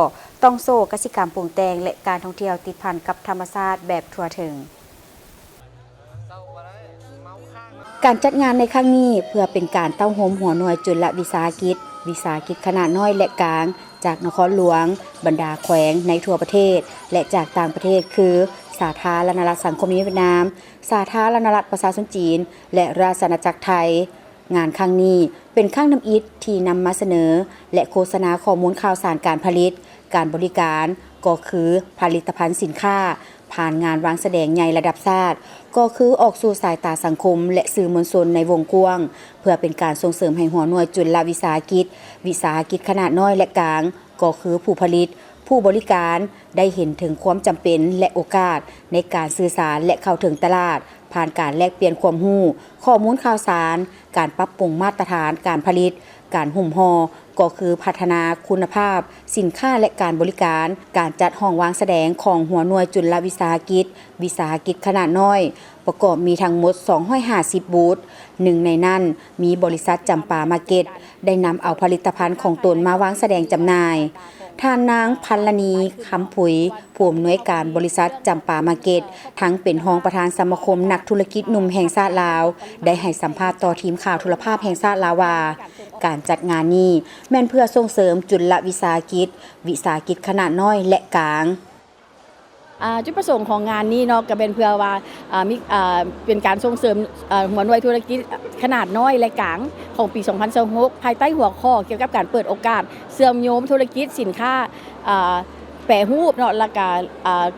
ต้องโซ่กสิกรรมปรุงแต่งและการท่องเที่ยวติดพันกับธรรมชาติแบบทั่วถึงการจัดงานในครั้งนี้เพื่อเป็นการเต้าโฮมหัวหน่วยจุลวิสาหกิจขนาดน้อยและกลางจากนครหลวงบรรดาแขวงในทั่วประเทศและจากต่างประเทศคือสาธารณรัฐสังคมนิยมเวียดนามสาธารณรัฐประชาชนจีนและราชอาณาจักรไทยงานครั้งนี้เป็นครั้งนำอิฐที่นำมาเสนอและโฆษณาข้อมูลข่าวสารการผลิตการบริการก็คือผลิตภัณฑ์สินค้าผ่านงานวางแสดงใหญ่ระดับชาติก็คือออกสู่สายตาสังคมและสื่อมวลชนในวงกว้างเพื่อเป็นการส่งเสริมให้หัวหน่วยจุลวิสาหกิจขนาดน้อยและกลางก็คือผู้ผลิตผู้บริการได้เห็นถึงความจำเป็นและโอกาสในการสื่อสารและเข้าถึงตลาดผ่านการแลกเปลี่ยนความรู้ข้อมูลข่าวสารการปรับปรุงมาตรฐานการผลิตการหุ้มห่อก็คือพัฒนาคุณภาพสินค้าและการบริการการจัดห้องวางแสดงของหัวหน่วยจุลวิสาหกิจขนาดน้อยประกอบมีทั้งหมด250บูธหนึ่งในนั้นมีบริษัทจำปามาร์เก็ตได้นำเอาผลิตภัณฑ์ของตนมาวางแสดงจำหน่ายท่านนางพันลณีคำผุยผู้อำนวยการบริษัทจำปามาร์เก็ตทั้งเป็นรองประธานสมาคมนักธุรกิจหนุ่มแห่งชาติลาวได้ให้สัมภาษณ์ต่อทีมข่าวโทรภาพแห่งชาติลาวว่าการจัดงานนี้แม่นเพื่อส่งเสริมจุลวิสาหกิจขนาดน้อยและกลางจุดประสงค์ของงานนี้เนาะก็เป็นเพื่อว่าเป็นการส่งเสริมหัวหน่วยธุรกิจขนาดน้อยและกลางของปี 2026 ภายใต้หัวข้อเกี่ยวกับการเปิดโอกาสเชื่อมโยงธุรกิจสินค้าแปรรูปเนาะและ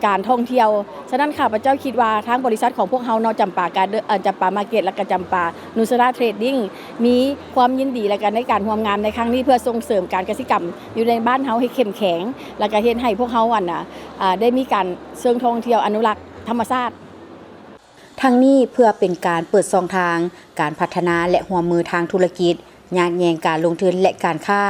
การท่องเที่ยวฉะนั้นข้าพเจ้าคิดว่าทางบริษัทของพวกเฮาเนาะจำปามาร์เก็ตและก็จำปานูสราเทรดดิ้งมีความยินดีและกันในการร่วมงานในครั้งนี้เพื่อส่งเสริมการเกษตรกรรมอยู่ในบ้านเฮาให้เข้มแข็งและก็เฮ็ดให้พวกเฮาได้มีการเชิงท่องเที่ยวอนุรักษ์ธรรมชาติทั้งนี้เพื่อเป็นการเปิดช่องทางการพัฒนาและร่วมมือทางธุรกิจญาติแยงการลงทุนและการค้า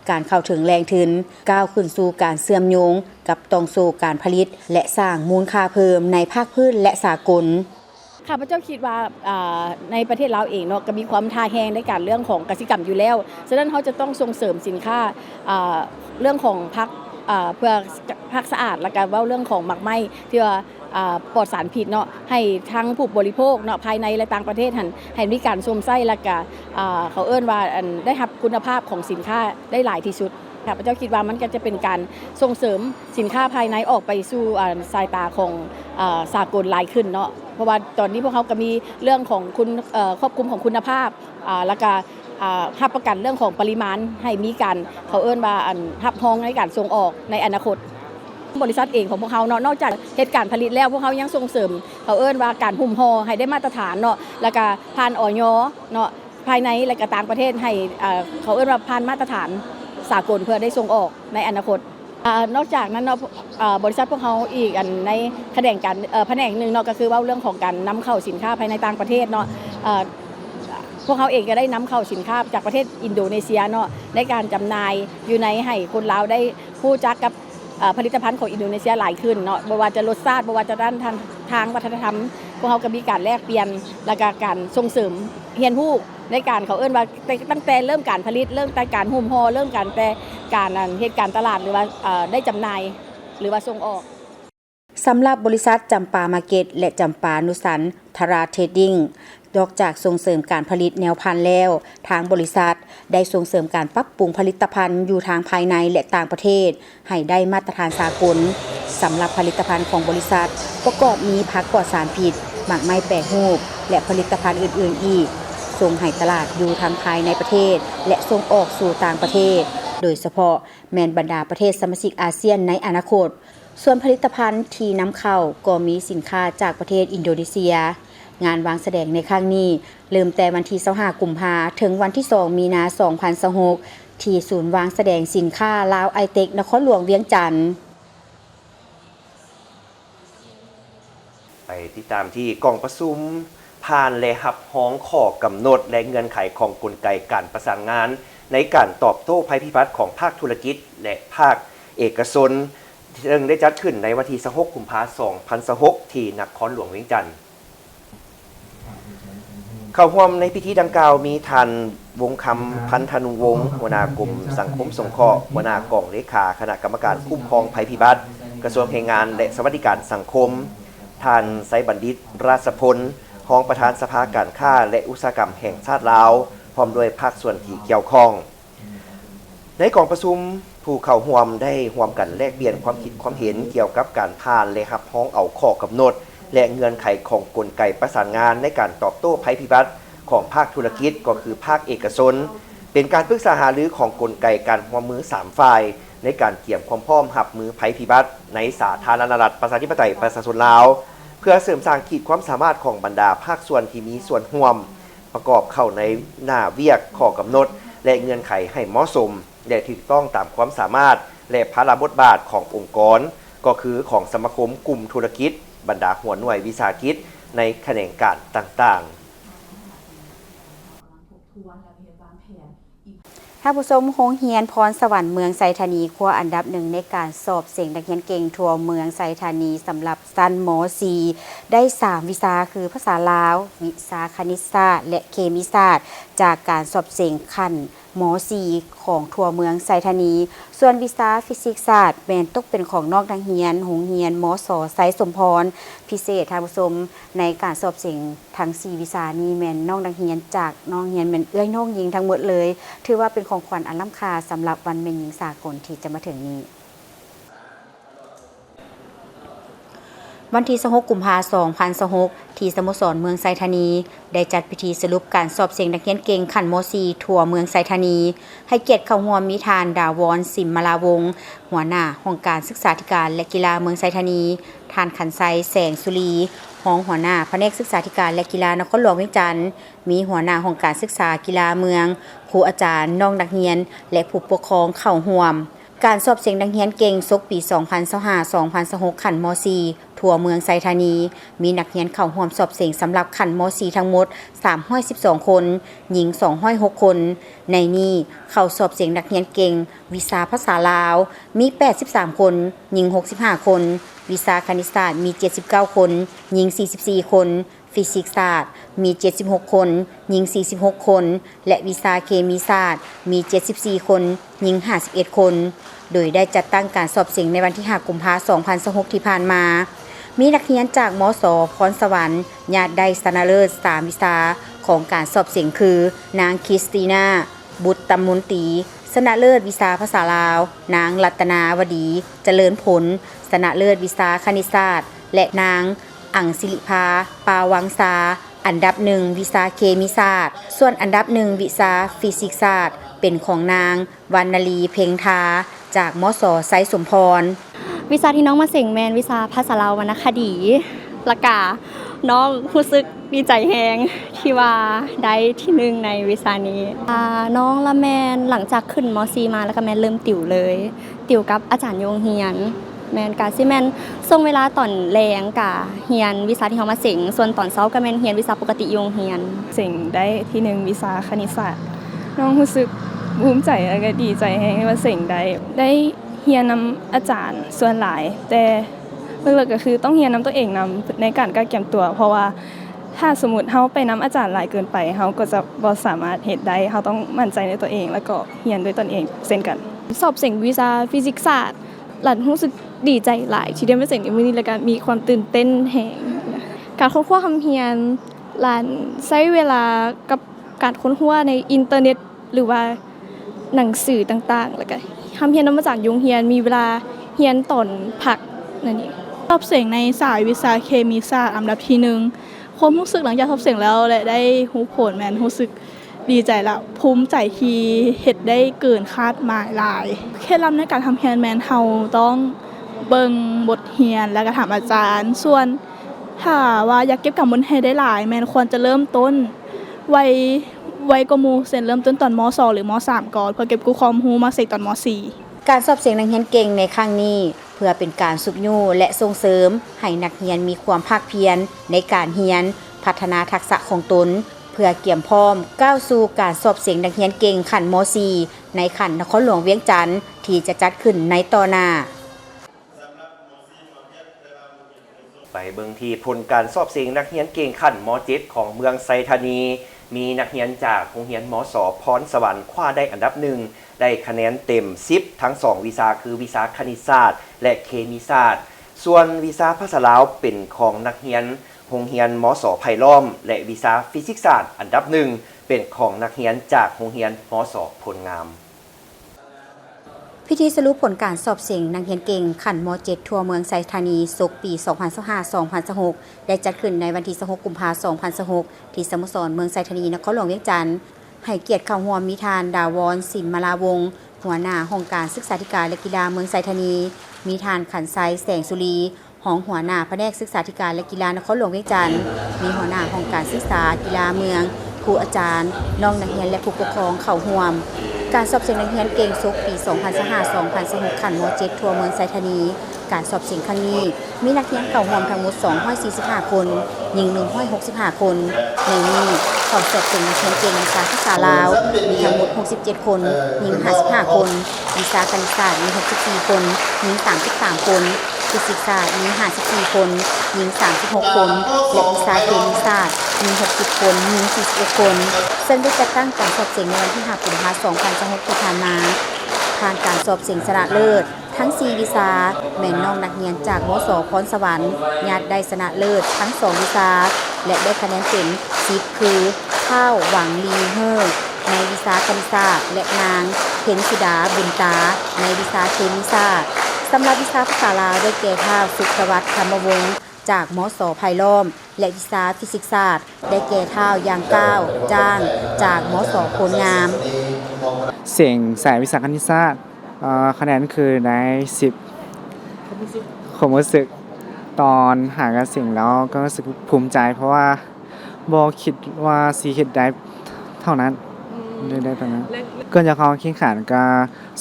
การเข้าถึงแรงทุนก้าวขึ้นสู่การเชื่อมโยงกับต้องสู่การผลิตและสร้างมูลค่าเพิ่มในภาคพื้นและสากลข้าพเจ้าคิดว่าในประเทศลาวเองเนาะก็มีความท่าแห้งในการเรื่องของกสิกรรมอยู่แล้วฉะนั้นเขาจะต้องส่งเสริมสินค้าเรื่องของเพื่อพักสะอาดและการว่าเรื่องของหมักไหม้ที่ว่าปลอดสารพิษเนาะให้ทั้งผู้บริโภคเนาะภายในและต่างประเทศให้มีการสวมใส่และก็เขาเอิ้นว่าได้รับคุณภาพของสินค้าได้หลายที่สุด ข้าพเจ้าคิดว่ามันก็จะเป็นการส่งเสริมสินค้าภายในออกไปสู่สายตาของสากลหลายขึ้นเนาะเพราะว่าตอนนี้พวกเขาก็มีเรื่องของคุณควบคุมของคุณภาพแล้วก็รับประกันเรื่องของปริมาณให้มีการเขาเอิ้นว่ารับรองในการส่งออกในอนาคตบริษัทเองของพวกเขาเนาะนอกจากเหตุการณ์ผลิตแล้วพวกเขายังส่งเสริมเขาเอิ้นว่าการหุ้มห่อให้ได้มาตรฐานเนาะแล้วก็ผ่านอย.เนาะภายในและก็ต่างประเทศให้เขาเอิ้นว่าผ่านมาตรฐานสากลเพื่อได้ส่งออกในอนาคตนอกจากนั้นเนาะบริษัทพวกเขาอีกในแผนกหนึ่งเนาะก็คือว่าเรื่องของการนำเข้าสินค้าภายในต่างประเทศเนาะพวกเขาเองก็ได้นำเข้าสินค้าจากประเทศอินโดนีเซียเนาะในการจำหน่ายอยู่ในให้คนลาวได้รู้จักกับผลิตภัณฑ์ของอินโดนีเซียหลายขึ้นเนาะบ่ว่าจะรสชาติบ่ว่าจะด้านทางวัฒนธรรมพวกเขาก็มีการแลกเปลี่ยนและการส่งเสริมเรียนรู้ในการเขาเอิ้นว่าตั้งแต่เริ่มการผลิตเริ่มแต่การหุ้มห่อเริ่มการแต่การเหตุการณ์ตลาดหรือว่าได้จำหน่ายหรือว่าส่งออกสำหรับบริษัทจำปามาร์เก็ตและจำปานุสันทราเทรดดิ้งนอกจากส่งเสริมการผลิตแนวพันธุ์แล้วทางบริษัทได้ส่งเสริมการปรับปรุงผลิตภัณฑ์อยู่ทางภายในและต่างประเทศให้ได้มาตรฐานสากลสำหรับผลิตภัณฑ์ของบริษัทประกอบมีผักปลอดสารพิษหมักไม้แปรรูปและผลิตภัณฑ์อื่นๆอีกส่งให้ตลาดอยู่ทั้งภายในประเทศและส่งออกสู่ต่างประเทศโดยเฉพาะแม้นบรรดาประเทศสมาชิกอาเซียนในอนาคตส่วนผลิตภัณฑ์ที่นำเข้าก็มีสินค้าจากประเทศอินโดนีเซียงานวางแสดงในครั้งนี้เริ่มแต่วันที่25กุมภาพันธ์ถึงวันที่2มีนาคม2026ที่ศูนย์วางแสดงสินค้าลาวไอเทคนครหลวงเวียงจันทน์ไปติดตามที่กองประชุมผ่านและรับร้องข้อกำหนดและเงื่อนไขของกลไกการประสานงานในการตอบโต้ภัยพิบัติของภาคธุรกิจและภาคเอกชนซึ่งได้จัดขึ้นในวันที่26กุมภาพันธ์2026ที่นครหลวงเวียงจันทน์เข้าร่วมในพิธีดังกล่าวมีท่านวงคำพันธนุวงศ์หัวหน้ากรมสังคมสงเคราะห์หัวหน้ากองเลขาคณะกรรมการคุ้มครองภัยพิบัติกระทรวงแรงงานและสวัสดิการสังคมท่านไซบัณฑิตราชพลรองประธานสภาการค้าและอุตสาหกรรมแห่งชาติลาวพร้อมด้วยภาคส่วนที่เกี่ยวข้องในกองประชุมผู้เข้าร่วมได้ร่วมกันแลกเปลี่ยนความคิดความเห็นเกี่ยวกับการผ่านและรับร้องเอาข้อกำหนดและเงื่อนไขของกลไกประสานงานในการตอบโต้ภัยพิบัติของภาคธุรกิจก็คือภาคเอกชนเป็นการปรึกษาหารือของกลไกการร่วมมือ3ฝ่ายในการเตรียมความพร้อมรับมือภัยพิบัติในสาธารณรัฐประชาธิปไตยประชาชนลาวเพื่อเสริมสร้างขีดความสามารถของบรรดาภาคส่วนที่มีส่วนร่วมประกอบเข้าในหน้าเวียกข้อกำหนดและเงื่อนไขให้เหมาะสมและถูกต้องตามความสามารถและภาระบทบาทขององค์กรก็คือของสมาคมกลุ่มธุรกิจบรรดาหัวหน่วยวิสาหกิจในแขนงการต่างๆท่านผู้ชมโรงเรียนพรสวรรค์เมืองไซธานีคว้าอันดับ1ในการสอบเสียงนักเรียนเก่งทั่วเมืองไซธานีสำหรับชั้นม.4 ได้3วิชาคือภาษาลาววิชาคณิตศาสตร์และเคมีศาสตร์จากการสอบเสียงขั้นม.4 ของทั่วเมืองไซธานีส่วนวิชาฟิสิกส์ศาสตร์แม่นตกเป็นของนอกนักเรียนโรงเรียนม.ส.ไซสมพรพิเศษท่านผู้ชมในการสอบเสียงทั้ง4วิชานี้แม่นนอกนักเรียนจากน้องเรียนแม่นเอื้อยน้องหญิงทั้งหมดเลยถือว่าเป็นของขวัญอันล้ำค่าสำหรับวันแม่หญิงสากลที่จะมาถึงนี้วันที่26กุมภาพันธ์2026ที่สโมสรเมืองไซธานีได้จัดพิธีสรุปการสอบเสียงนักเรียนเก่งขั้นม.4 ทั่วเมืองไซธานีให้เกียรติเข้าร่วมมีทานดาวรสิมมลาวงศ์หัวหน้าห้องการศึกษาธิการและกีฬาเมืองไซธานีท่านขันไซแสงสุรีรองหัวหน้าแผนกศึกษาธิการและกีฬานครหลวงเวียงจันทน์มีหัวหน้าห้องการศึกษากีฬาเมืองครูอาจารย์น้องนักเรียนและผู้ปกครองเข้าร่วมการสอบเสียงนักเรียนเก่งซกปี 2025-2026 ขั้นม.4 ทั่วเมืองไซธานีมีนักเรียนเข้าร่วมสอบเสียงสำหรับขั้นม.4 ทั้งหมด312คนหญิง206คนในนี้เข้าสอบเสียงนักเรียนเก่งวิชาภาษาลาวมี83คนหญิง65คนวิชาคณิตศาสตร์มี79คนหญิง44คนฟิสิกส์ศาสตร์มี76คนหญิง46คนและวิชาเคมีศาสตร์มี74คนหญิง51คนโดยได้จัดตั้งการสอบเสียงในวันที่5กุมภาพันธ์2026ที่ผ่านมามีนักเรียนจากม.ส.พรสวรรค์ญาติได้ชนะเลิศ3วิชาของการสอบเสียงคือนางคริสติน่าบุตรตมนตรี ชนะเลิศวิชาภาษาลาว นางรัตนาวดีเจริญผลชนะเลิศวิชาคณิตศาสตร์ และนางอังศิริภาปาวังซาอันดับ1วิชาเคมีศาสตร์ส่วนอันดับ1วิชาฟิสิกส์ศาสตร์เป็นของนางวรรณลีเพ็งทาจากมศไซสมพรวิชาที่น้องมาเส่งแมนวิชาภาษาลาววรรณคดีละกาน้องรู้สึกดีใจแฮงที่ว่าได้ที่1ในวิชานี้น้องละแมนหลังจากขึ้นม .4 มาแล้วก็แมนเริ่มติวเลยติวกับอาจารย์โยงเฮียนแมนกาซิแมนส่งเวลาตอนแรงกะเฮียนวิชาที่เฮามาเส่งส่วนตอนเช้าก็แมนเฮียนวิชาปกติโยงเฮียนเส่งได้ที่1วิชาคณิตศาสตร์น้องรู้สึกภูมิใจแล้วก็ดีใจแฮงที่ว่าเส่งได้เฮียนนำอาจารย์ส่วนหลายแต่เรื่องก็คือต้องเฮียนนำตัวเองนำในการเก็บตัว เพราะว่าถ้าสมมุติเฮาไปนำอาจารย์หลายเกินไปเฮาก็จะบ่สามารถเฮ็ดได้เฮาต้องมั่นใจในตัวเองแล้วก็เรียนด้วยตนเองเช่นกันสอบเสียงวิชาฟิสิกส์ศาสตร์หลันรู้สึกดีใจหลายที่ได้มาเสียงในมื้อนี้แล้วก็มีความตื่นเต้นแฮงการค้นคว้าคำเรียนหลานใช้เวลากับการค้นคว้าในอินเทอร์เน็ตหรือว่าหนังสือต่างๆแล้วก็คำเรียนนำมาจากโรงเรียนมีเวลาเรียนตอนพักนั่นเองสอบเสียงในสายวิชาเคมีศาสตร์อันดับที่1ความรู้สึกหลังจากสอบเสียงแล้วและได้รู้ผลแม่นรู้สึกดีใจแล้วภูมิใจที่เฮ็ดได้เกินคาดหมายหลายเคล็ดลับในการทำเรียนแม่นเฮาต้องเบิ่งบทเรียนแล้วก็ถามอาจารย์ส่วนถ้าว่าอยากเก็บกำมวลให้ได้หลายแม่นควรจะเริ่มต้นไวกว่าหมู่เช่นเริ่มต้นตอนม.2 หรือม.3 ก่อนเพื่อเก็บกู้ความรู้มาใส่ตอนม.4การสอบเสียงนักเรียนเก่งในครั้งนี้เพื่อเป็นการสุขยู่และส่งเสริมให้นักเรียนมีความภาคเพียรในการเรียนพัฒนาทักษะของตนเพื่อเตรียมพร้อมก้าวสู่การสอบเสียงนักเรียนเก่งขั้นม.4 ในขั้นนครหลวงเวียงจันทน์ที่จะจัดขึ้นในต่อหน้าไปเบิ่งที่ผลการสอบเสียงนักเรียนเก่งขั้นม.7 ของเมืองไซธานีมีนักเรียนจากโรงเรียนมส.พรสวรรค์คว้าได้อันดับ1ได้คะแนนเต็ม10ทั้ง2วิชาคือวิชาคณิตศาสตร์และเคมีศาสตร์ส่วนวิชาภาษาลาวเป็นของนักเรียนโรงเรียนมส.ไผ่ล้อมและวิชาฟิสิกส์ศาสตร์อันดับ1เป็นของนักเรียนจากโรงเรียนมส.พลงามพิธีสรุปผลการสอบเสียงนักเรียนเก่งขั้นม.7 ทั่วเมืองไซธานีศกปี 2025-2026 ได้จัดขึ้นในวันที่ 26 กุมภาพันธ์ 2026 ที่สโมสรเมืองไซธานีนครหลวงเวียงจันทน์ให้เกียรติเข้าร่วมมีทานดาวรศิลป์มาลาวงศ์หัวหน้าห้องการศึกษาธิการและกีฬาเมืองไซธานีมีทานขันไซแสงสุรีห้องหัวหน้าแผนกศึกษาธิการและกีฬานครหลวงเวียงจันทน์มีหัวหน้าห้องการศึกษากีฬาเมืองครูอาจารย์น้องนักเรียนและผู้ปกครองเข้าร่วมการสอบเสียงนักเรียนเก่งศกปี 2025-2026 ขั้นม.7 ทั่วเมืองไซธานีการสอบเสียงครั้งนี้มีนักเรียนเข้าร่วมทั้งหมด245คนหญิง165คนในนี้เข้าสอบเสียงนักเรียนเก่งวิชาภาษาลาวมีทั้งหมด67คนหญิง55คนวิชาคณิตศาสตร์มี64คนหญิง33คนฟิสิกส์ศาสตร์มี54คนหญิง36คนและวิชาเคมีศาสตร์มี60คนหญิง41คนซึ่งได้จัดตั้งการสอบเสียงในวันที่5 กุมภาพันธ์ 2026 ที่ผ่านมาผ่านการสอบเสียงชนะเลิศทั้ง4วิชาแม่น้องนักเรียนจากมส.พรสวรรค์ญาติได้ชนะเลิศทั้ง2วิชาและได้คะแนนเต็ม10คือข้าวหวังลีเฮอร์ในวิชาคณิตศาสตร์และนางเพ็ญธิดาบุญตาในวิชาเคมีศาสตร์สำหรับวิชาภาษาลาวได้แก่ข้าวสุขวัฒน์ธรรมวงศ์จากมส.ไผ่ล้อมและวิชาฟิสิกส์ศาสตร์ได้แก่ข้าวยางก้าวจ้างจากมส.โพลงามเสียงสายวิชาคณิตศาสตร์คะแนนคือได้10ผมรู้สึกตอนหาการเสียงแล้วก็รู้สึกภูมิใจเพราะว่าบ่คิดว่าสิเฮ็ดได้เท่านั้นได้ตอนนั้นก่อนจะเข้าแข่งขันก็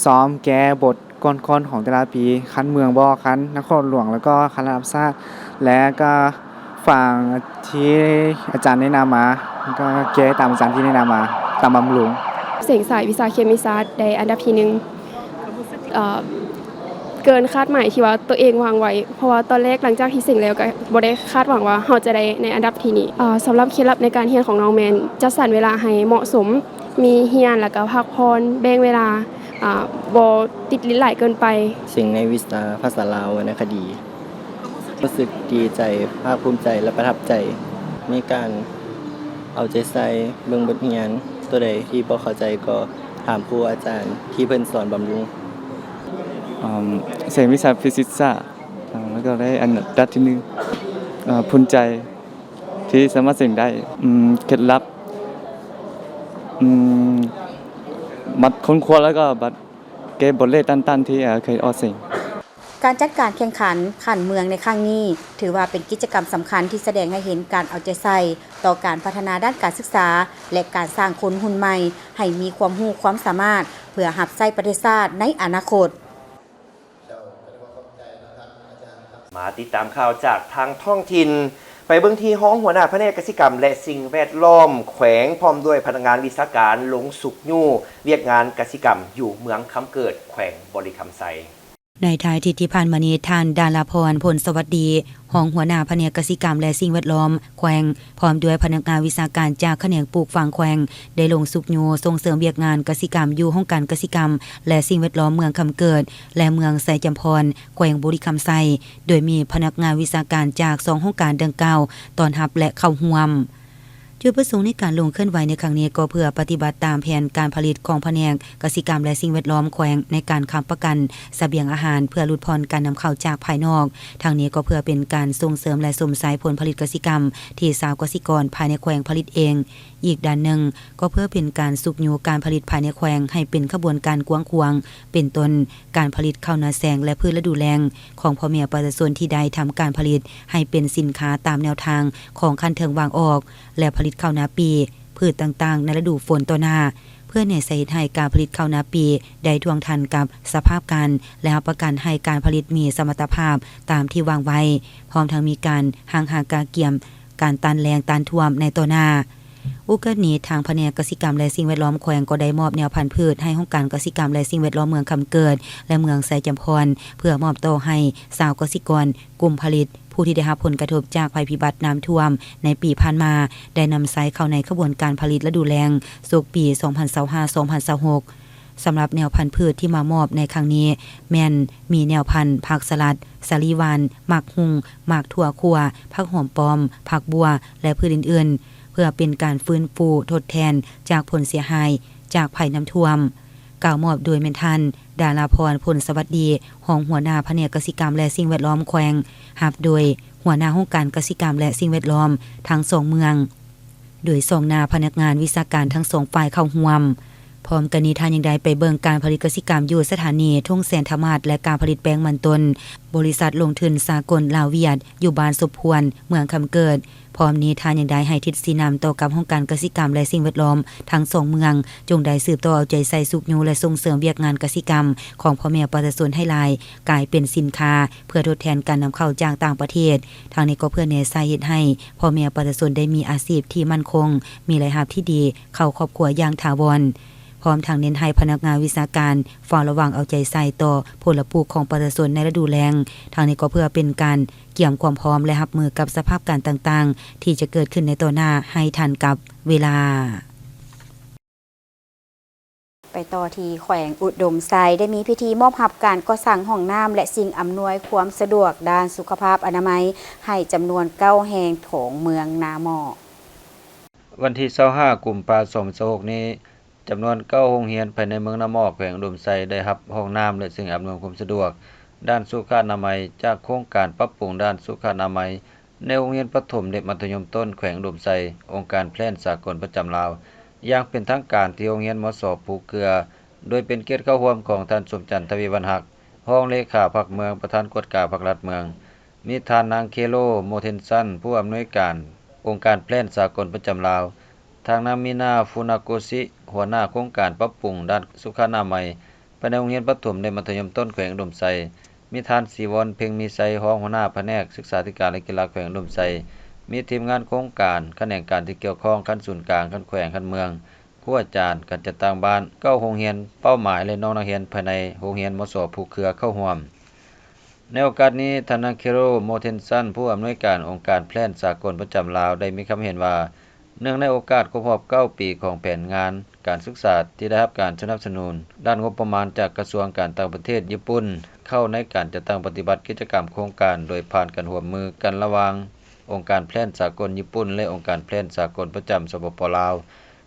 ซ้อมแก้บทก่อนๆของแต่ละปีคันเมืองบ่คันนครหลวงแล้วก็คันระดับชาติและก็ฟังที่อาจารย์แนะนำมาก็แก้ตามอาจารย์ที่แนะนำมาตามบำรุงเสียงสายวิชาเคมีศาสตร์ได้อันดับที่1เกินคาดหมายที่ว่าตัวเองวางไว้เพราะว่าตอนแรกหลังจากที่เสียงแล้วก็บ่ได้คาดหวังว่าเราจะได้ในอันดับที่นี้สำหรับเคล็ดลับในการเรียนของน้องแมนจัดสรรเวลาให้เหมาะสมมีเรียนแล้วก็พักผ่อนแบ่งเวลาบ่ติดลิ้นไหลเกินไปสิ่งในวิชาภาษาลาววรรณคดีรู้สึกดีใจภาคภูมิใจและประทับใจมีการเอาใจใส่เบิ่งบทเรียนตัวใดที่บ่เข้าใจก็ ถามครูอาจารย์ที่เพิ่นสอนบำรุง เสียงวิชาฟิสิกส์แล้วก็ได้อันดับที่ภูมิใจที่สามารถเสียงได้เคล็ดลับมัดค้นคว้าแล้วก็บัดเก็บบทเลขตันๆที่เคยออกเสียง การจัดการแข่งขันขันเมืองในครั้งนี้ถือว่าเป็นกิจกรรมสำคัญที่แสดงให้เห็นการเอาใจใส่ต่อการพัฒนาด้านการศึกษาและการสร้างคนหุ่นใหม่ให้มีความรู้ความสามารถเพื่อรับใช้ประเทศชาติในอนาคตมาติดตามข่าวจากทางท้องถิ่นไปเบิ่งที่ห้องหัวหน้าแผนกกสิกรรมและสิ่งแวดล้อมแขวงพร้อมด้วยพนักงานวิชาการลงสุกยู่เวียกงานกสิกรรมอยู่เมืองคำเกิดแขวงบริคำไซในท้ายที่ผ่านมานี้ท่านดาราพรผลสวัสดีห้องหัวหน้าแผนกกสิกรรมและสิ่งแวดล้อมแขวงพร้อมด้วยพนักงานวิชาการจากแขนงปลูกฝังแขวงได้ลงสุกโยส่งเสริมเวียกงานกสิกรรมอยู่ห้องการกสิกรรมและสิ่งแวดล้อมเมืองคำเกิดและเมืองไสจำพรแขวงบุรีคำไซโดยมีพนักงานวิชาการจาก2ห้องการดังกล่าวต้อนรับและเข้าร่วมจุดประสงค์ในการลงเคลื่อนไหวในครั้งนี้ก็เพื่อปฏิบัติตามแผนการผลิตของแผนกกสิกรรมและสิ่งแวดล้อมแขวงในการค้ำประกันเสบียงอาหารเพื่อลดผ่อนการนำเข้าจากภายนอกทางนี้ก็เพื่อเป็นการส่งเสริมและสมสายผลผลิตกสิกรรมที่ชาวกสิกรภายในแขวงผลิตเองอีกด้านหนึ่งก็เพื่อเป็นการสุกยูการผลิตภายในแขวงให้เป็นขบวนการกว้างขวางเป็นต้นการผลิตข้าวนาแสงและพืชฤดูแล้งของพ่อแม่ประชาชนที่ได้ทำการผลิตให้เป็นสินค้าตามแนวทางของคันเทิงวางออกและผลิตข้าวนาปีพืชต่างๆในฤดูฝนต่อหน้าเพื่อในสาเหตุให้การผลิตข้าวนาปีได้ท่วงทันกับสภาพการและประกันให้การผลิตมีสมรรถภาพตามที่วางไว้พร้อมทั้งมีการห่างหากาเกี่ยมการต้านแล้งต้านท่วมในต่อหน้าโอกาสนี้ทางแผนกกสิกรรมและสิ่งแวดล้อมแขวงก็ได้มอบแนวพันธุ์พืชให้ห้องการกสิกรรมและสิ่งแวดล้อมเมืองคำเกิดและเมืองไสจำพรเพื่อมอบต่อให้ชาวกสิกรกลุ่มผลิตผู้ที่ได้รับผลกระทบจากภัยพิบัติน้ำท่วมในปีผ่านมาได้นำไซเข้าในขบวนการผลิตฤดูแล้งสุกปี 2025-2026 สำหรับแนวพันธุ์พืชที่มามอบในครั้งนี้แม่นมีแนวพันธุ์ผักสลัดสาลีหวานหมากฮุงหมากถั่วคั่วผักหอมปอมผักบัวและพืชอื่นๆเพื่อเป็นการฟื้นฟูทดแทนจากผลเสียหายจากภัยน้ำท่วมกล่าวมอบโดยแม่นทันดาราพรผลสวัสดีห้องหัวหน้าแผนกกสิกรรมและสิ่งแวดล้อมแขวงรับโดยหัวหน้าห้องการกสิกรรมและสิ่งแวดล้อมทั้ง2เมืองโดยส่งหน้าพนักงานวิชาการทั้ง2ฝ่ายเข้าร่วมพร้อมกันนี้ท่านยังได้ไปเบิ่งการผลิตกสิกรรมอยู่สถานีทุ่งแสนธรรมาศและการผลิตแป้งมันตนบริษัทลงทุนสากลลาวเวียดอยู่บ้านสุพพวนเมืองคำเกิดพร้อมนี้ท่านยังได้ให้ทิศสีนำต่อกับห้องการกสิกรรมและสิ่งแวดล้อมทั้ง2เมืองจงได้สืบต่อเอาใจใส่สุกยูและส่งเสริมเวียกงานกสิกรรมของพ่อแม่ประชาชนให้หลายกลายเป็นสินค้าเพื่อทดแทนการนำเข้าจากต่างประเทศทางนี้ก็เพื่อแนวสาเหตุให้พ่อแม่ประชาชนได้มีอาชีพที่มั่นคงมีรายรับที่ดีเข้าครอบครัวอย่างถาวรพร้อมทางเน้นให้พนักงานวิชาการเฝ้าระวังเอาใจใส่ต่อผลปลูกของประชาชนในฤดูแล้งทางนี้ก็เพื่อเป็นการเกี่ยมความพร้อมและรับมือกับสภาพการต่างๆที่จะเกิดขึ้นในต่อหน้าให้ทันกับเวลาไปต่อที่แขวงอุดมไซได้มีพิธีมอบรับการก่อสร้างห้องน้ำและสิ่งอำนวยความสะดวกด้านสุขภาพอนามัยให้จำนวน9แห่งของเมืองนาหมอกวันที่25กุมภาพันธ์2026นี้จำนวน9โรงเรียนภายในเมืองนาหมอกแขวงอุดมไซได้รับห้องน้ำและสิ่งอำนวยความสะดวกด้านสุขอนามัยจากโครงการปรับปรุงด้านสุขอนามัยในโรงเรียนประถมและมัธยมต้นแขวงอุดมไซองค์การแพทย์สากลประจำลาวอย่างเป็นทางการที่โรงเรียนมส.ภูเกลือโดยเป็นเกียรติเข้าร่วมของท่านสมจันทร์ทวีวรรณหักรองเลขาพรรคเมืองประธานกฎการภาครัฐเมืองมีท่านนางเคโลโมเทนซันผู้อำนวยการองค์การแพทย์สากลประจำลาวทางนางมีนาฟูนาโกซิหัวหน้าโครงการปรับปรุงด้านสุขอนามัยภายในโรงเรียนประถมและมัธยมต้นแขวงอุดมไซมีท่านสีวรเพ็งมีไซรองหัวหน้าแผนกศึกษาธิการและกีฬาแขวงอุดมไซมีทีมงานโครงการแขนงการที่เกี่ยวข้องขั้นศูนย์กลางขั้นแขวงขั้นเมืองครูอาจารย์การจัดตั้งบ้าน9โรงเรียนเป้าหมายและน้องนักเรียนภายในโรงเรียนมส.ภูเกลือเข้าร่วมในโอกาสนี้ท่านนางเคโรโมเทนซันผู้อำนวยการองค์การแพทย์สากลประจำลาวได้มีความเห็นว่าเนื่องในโอกาสครบรอบ9ปีของแผนงานการศึกษาที่ได้รับการสนับสนุนด้านงบประมาณจากกระทรวงการต่างประเทศญี่ปุ่นเข้าในการจัดตั้งปฏิบัติกิจกรรมโครงการโดยผ่านการร่วมมือกันระหว่างองค์การแพทย์สากลญี่ปุ่นและองค์การแพทย์สากลประจำสปป.ลาว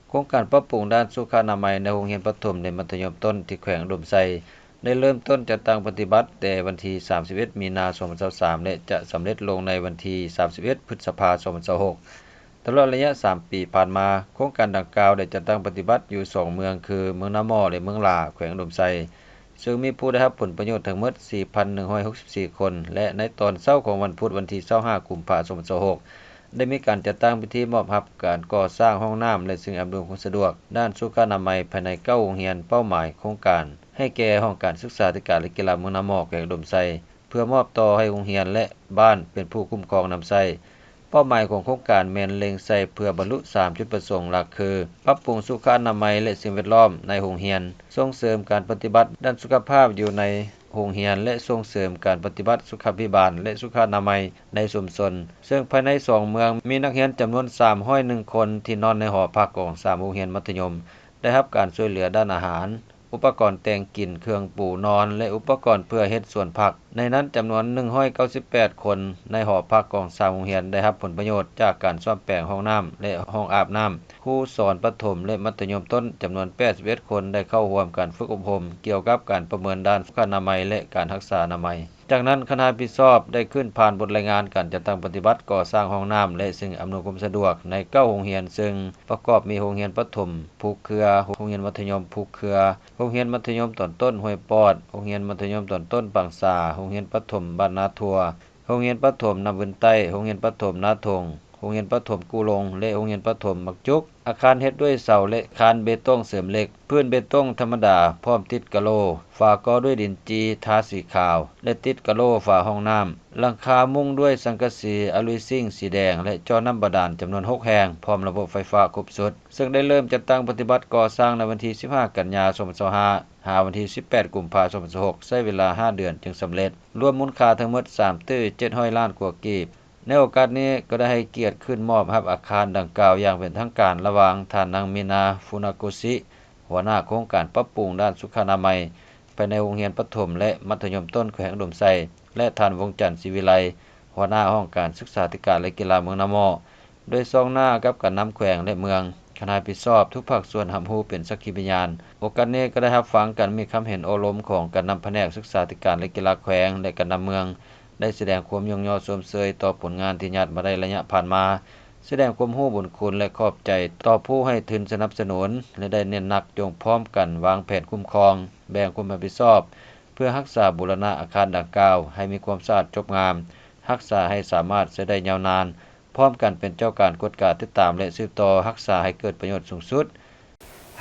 โค ครงการปรับปรุงด้านสุขอนามัยในโรงเรียนประถมและมัธยมต้นที่แขวงอุดมไซได้เริ่มต้นจัดตั้งปฏิบัติแต่วันที่31มีนาคม2023และจะสำเร็จลงในวันที่31พฤษภาคม2026ตลอดระยะ3ปีผ่านมาโครงการดังกล่าวได้จัดตั้งปฏิบัติอยู่2เมืองคือเมืองนาหม้อและเมืองลาแขวงอุดมไซซึ่งมีผู้ได้รับผลประโยชน์ทั้งหมด 4,164 คนและในตอนเช้าของวันพุธวันที่25กุมภาพันธ์2026ได้มีการจัดตั้งพิธีมอบรับการก่อสร้างห้องน้ำและสิ่งอำนวยความสะดวกด้านสุขอนามัยภายใน9โรงเรียนเป้าหมายโครงการให้แก่ห้องการศึกษาธิการและกีฬาเมืองนาหม้อแขวงอุดมไซเพื่อมอบต่อให้โรงเรียนและบ้านเป็นผู้คุ้มครองนำไส้เป้าหมายของโครงการแม่นเล็งใส่เพื่อบรรลุ3จุดประสงค์หลักคือปรับปรุงสุขอนามัยและสิ่งแวดล้อมในโรงเรียนส่งเสริมการปฏิบัติด้านสุขภาพอยู่ในโรงเรียนและส่งเสริมการปฏิบัติสุขาภิบาลและสุขอนามัยในชุมชนซึ่งภายใน2เมืองมีนักเรียนจำนวน301คนที่นอนในหอพักของ3โรงเรียนมัธยมได้รับการช่วยเหลือด้านอาหารอุปกรณ์แต่งกินเครื่องปูนอนและอุปกรณ์เพื่อเฮ็ดสวนผักในนั้นจำนวน198คนในหอพักของ3โรงเรียนได้รับผลประโยชน์จากการซ่อมแปลงห้องน้ำและห้องอาบน้ำครูสอนประถมและมัธยมต้นจำนวน81คนได้เข้าร่วมการฝึกอบรมเกี่ยวกับการประเมินด้านสุขอนามัยและการรักษาอนามัยจากนั้นคณะผิดชอบได้ขึ้นผ่านบทรายงานการจัดตั้งปฏิบัติก่อสร้างห้องน้ำและสิ่งอำนวยความสะดวกใน9โรงเรียนซึ่งประกอบมีโรงเรียนประถมภูเครือโรงเรียนมัธยมภูเครือโรงเรียนมัธยมตอนต้นห้วยปอดโรงเรียนมัธยมตอนต้นบางสาโรงเรียนประถมบ้านนาทัวโรงเรียนประถมน้ำบึนใต้โรงเรียนประถมนาทงโรงเรียนประถมกูลงและโรงเรียนประถมมักจุกอาคารเฮ็ดด้วยเสาและคานเบตงเสริมเหล็กพื้นเบตงธรรมดาพร้อมติดกะโลฝาก่อด้วยดินจีทาสีขาวและติดกะโลฝาห้องน้ำหลังคามุงด้วยสังกะสีอะลูซิ่งสีแดงและจอน้ำบาดาลจำนวน6แห่งพร้อมระบบไฟฟ้าครบสุดซึ่งได้เริ่มจัดตั้งปฏิบัติก่อสร้างในวันที่15กันยายน2025หาวันที่18กุมภาพันธ์2026ใช้เวลา5เดือนจึงสำเร็จรวมมูลค่าทั้งหมด700ล้านกว่ากีบในโอกาสนี้ก็ได้ให้เกียรติขึ้นมอบรับอาคารดังกล่าวอย่างเป็นทางการระหว่างท่านนางมินาฟุนาโกซิหัวหน้าโครงการปรับปรุงด้านสุขอนามัยภายในโรงเรียนประถมและมัธยมต้นแขวงอุดมไซและท่านวงจันทร์ศิวิไลหัวหน้าห้องการศึกษาธิการและกีฬาเมืองนาหม้อโดยซ่องหน้ากับการนำแขวงและเมืองคณะผิดชอบทุกภาคส่วนรับรู้เป็นสักขีพยานโอกาสนี้ก็ได้รับฟังกันมีคำเห็นโอลมของการนำแผนกศึกษาธิการและกีฬาแขวงและการนำเมืองได้แสดงความยกย่องชมเชยต่อผลงานที่ญาติมาได้ระยะผ่านมาแสดงความรู้บุญคุณและขอบใจต่อผู้ให้ทุนสนับสนุนและได้เน้นหนักจงพร้อมกันวางแผนคุ้มครองแบ่งความรับผิดชอบเพื่อรักษาบูรณะอาคารดังกล่าวให้มีความสะอาดจบงามรักษาให้สามารถใช้ได้ยาวนานพร้อมกันเป็นเจ้าการกวดการติดตามและสืบต่อรักษาให้เกิดประโยชน์สูงสุด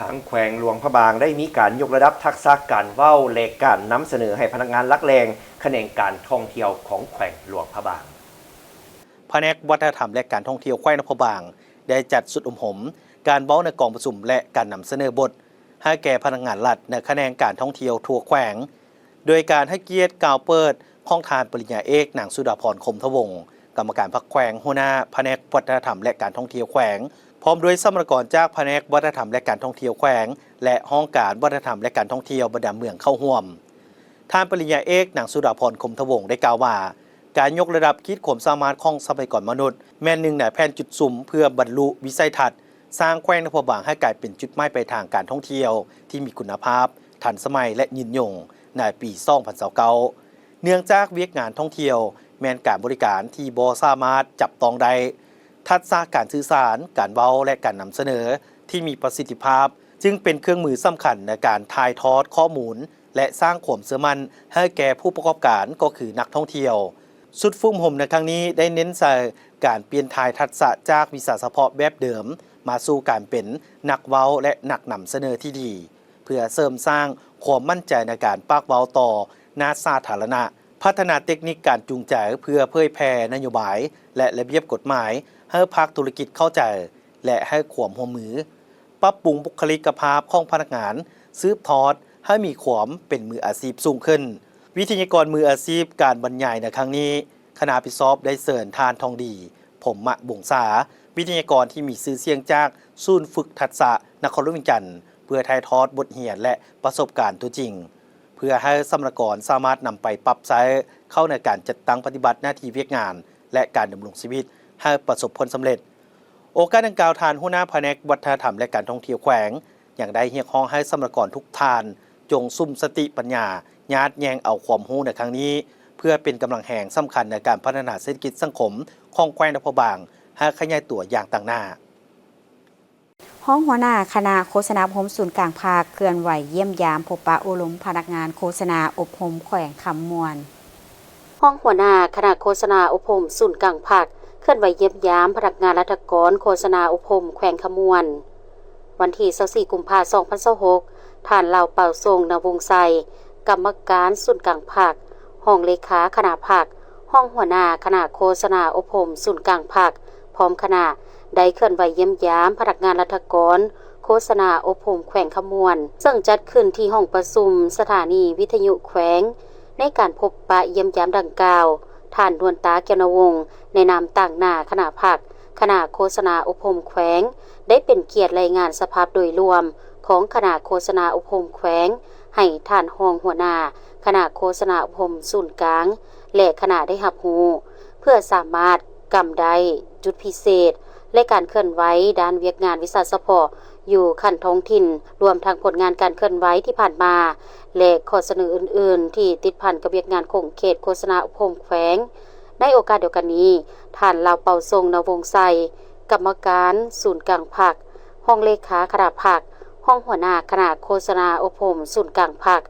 ทางแขวงหลวงพระบางได้มีการยกระดับทักษะการเว้าและการนำเสนอให้พนักงานลักแรงแขนงการท่องเที่ยวของแขวงหลวงพระบางแผนกวัฒนธรรมและการท่องเที่ยวแขวงนครบางได้จัดสุดอมหมการเว้าในกองประชุมและการนำเสนอบทให้แก่พนักงานรัฐในแขนงการท่องเที่ยวทั่วแขวงโดยการให้เกียรติกล่าวเปิดของทานปริญญาเอกนางสุดาพรคมทวงศ์กรรมการพรรคแขวงหัวหน้าแผนกวัฒนธรรมและการท่องเที่ยวแขวงพร้อมด้วยสมรกรจากแผนกวัฒนธรรมและการท่องเที่ยวแขวงและห้องการวัฒนธรรมและการท่องเที่ยวบรรดาเมืองเข้าร่วมท่านปริญญาเอกนางสุดาพรคมทวงศ์ได้กล่าวว่าการยกระดับขีดความสามารถของทรัพยากรมนุษย์แม่นหนึ่งในแผนจุดสุ่มเพื่อบรรลุวิสัยทัศน์สร้างแขวงนครบางให้กลายเป็นจุดหมายปลายทางการท่องเที่ยวที่มีคุณภาพทันสมัยและยืนยงในปี2029เนื่องจากเวียกงานท่องเที่ยวแม่นการบริการที่บ่สามารถจับต้องได้ทักษะการสื่อสารการเว้าและการนำเสนอที่มีประสิทธิภาพจึงเป็นเครื่องมือสำคัญในการถ่ายทอดข้อมูลและสร้างความเชื่อมั่นให้แก่ผู้ประกอบการก็คือนักท่องเที่ยวสุดฟุ้มห่มในครั้งนี้ได้เน้นใส่การเปลี่ยนถ่ายทักษะจากวิชาเฉพาะแบบเดิมมาสู่การเป็นนักเว้าและนักนำเสนอที่ดีเพื่อเสริมสร้างความมั่นใจในการปากเว้าต่อหน้าสาธารณะพัฒนาเทคนิคการจูงใจเพื่อเผยแพร่นโยบายและระเบียบกฎหมายให้ภาคธุรกิจเข้าใจและให้ความร่วมมือปรับปรุงบุคลิกภาพของพนักงานสืบทอดให้มีความเป็นมืออาชีพสูงขึ้นวิทยากรมืออาชีพการบรรยายในครั้งนี้คณะพิซอบได้เสริญทานทองดีผมมะบงษาวิทยากรที่มีชื่อเสียงจากศูนย์ฝึกทักษะนครหลวงจันทร์เพื่อถ่ายทอดบทเรียนและประสบการณ์ตัวจริงเพื่อให้สำนักงานสามารถนำไปปรับใช้เข้าในการจัดตั้งปฏิบัติหน้าที่เวียกงานและการดำรงชีวิตให้ประสบผลสำเร็จ โอกาสดังกล่าวทานหัวหน้าแผนกวัฒนธรรมและการท่องเที่ยวแขวงอย่างได้เรียกร้องให้สำนักงานทุกท่านจงซุ่มสติปัญญาญาติแยงเอาความรู้ในครั้งนี้เพื่อเป็นกำลังแห่งสำคัญในการพัฒนาเศรษฐกิจสังคมของแขวงนครบาลให้ขยายตัวอย่างต่างหน้าห้องหัวหน้าคณะโฆษณาอบรมศูนย์กลางภาคเคลื่อนไหวเยี่ยมยามพบปะอบรมพนักงานโฆษณาอบรมแขวงคำมวลห้องหัวหน้าคณะโฆษณาอบรมศูนย์กลางภาคเคลื่อนไหวเยี่ยมยามพนักงานรัฐกรโฆษณาอบรมแขวงคำมวลวันที่24กุมภาพันธ์2026ท่านเหล่าเป่าทรงนวงศ์ไสกรรมการศูนย์กลางภาคห้องเลขาคณะภาคห้องหัวหน้าคณะโฆษณาอบรมศูนย์กลางภาคพร้อมคณะได้เคลื่อนไหวเยี่ยมยามพนักงานรัฐกรโฆษณาอบรมแขวงคำมวลซึ่งจัดขึ้นที่ห้องประชุมสถานีวิทยุแขวงในการพบปะเยี่ยมยามดังกล่าวท่านดวนตาแก้วนวงศ์ในนามต่างหน้าคณะภาคคณะโฆษณาอบรมแขวงได้เป็นเกียรติรายงานสภาพโดยรวมของคณะโฆษณาอบรมแขวงให้ท่านรองหัวหน้าคณะโฆษณาอบรมศูนย์กลางและคณะได้รับรู้เพื่อสามารถกำได้จุดพิเศษและการเคลื่อนไหวด้านเวียกงานวิสาหเฉพาะอยู่ขั้นท้องถิ่นรวมทั้งผลงานการเคลื่อนไหวที่ผ่านมาและข้อเสนออื่นๆที่ติดพันกับเวียกงานของเขตโฆษณาอบรมแขวงในโอกาสเดียวกันนี้ท่านเหล่าเป่าทรงนวงศ์ไสกรรมการศูนย์กลางภาคห้องเลขาคณะภาคห้องหัวหน้าคณะโฆษณาอบรมศูนย์กลางภาค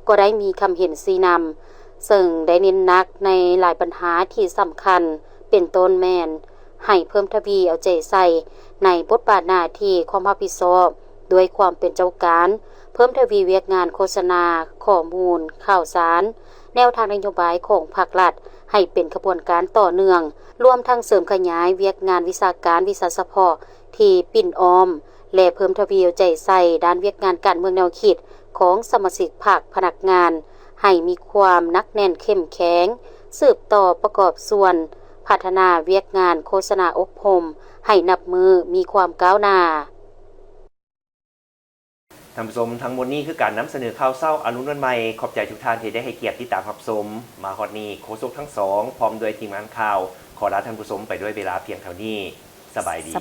ก็ได้มีคำเห็นชี้นำซึ่งได้เน้นหนักในหลายปัญหาที่สำคัญเป็นต้นแม่นให้เพิ่มทวีเอาใจใส่ในบทบาทหน้าที่ความรับผิดชอบด้วยความเป็นเจ้าการเพิ่มทวีเวียกงานโฆษณาข้อมูลข่าวสารแนวทางนโยบายของภาครัฐให้เป็นขบวนการต่อเนื่องรวมทั้งเสริมขยายเวียกงานวิชาการวิสาหเฉพาะที่ปิ่นอ้อมและเพิ่มทวีเอาใจใส่ด้านเวียกงานการเมืองแนวคิดของสมาชิกภาคพนักงานให้มีความนักแน่นเข้มแข็งสืบต่อประกอบส่วนพัฒนาเวียกงานโฆษณาอบรมให้นับมือมีความก้าวหน้าท่านผู้ชมทั้งหมดนี้คือการนำเสนอข่าวเศร้าอรุณวันใหม่ขอบใจทุกท่านที่ได้ให้เกียรติติดตามรับชมมาฮอดนี้โฆษกทั้งสองพร้อมด้วยทีมงานข่าวขอลาท่านผู้ชมไปด้วยเวลาเพียงเท่านี้สบายดี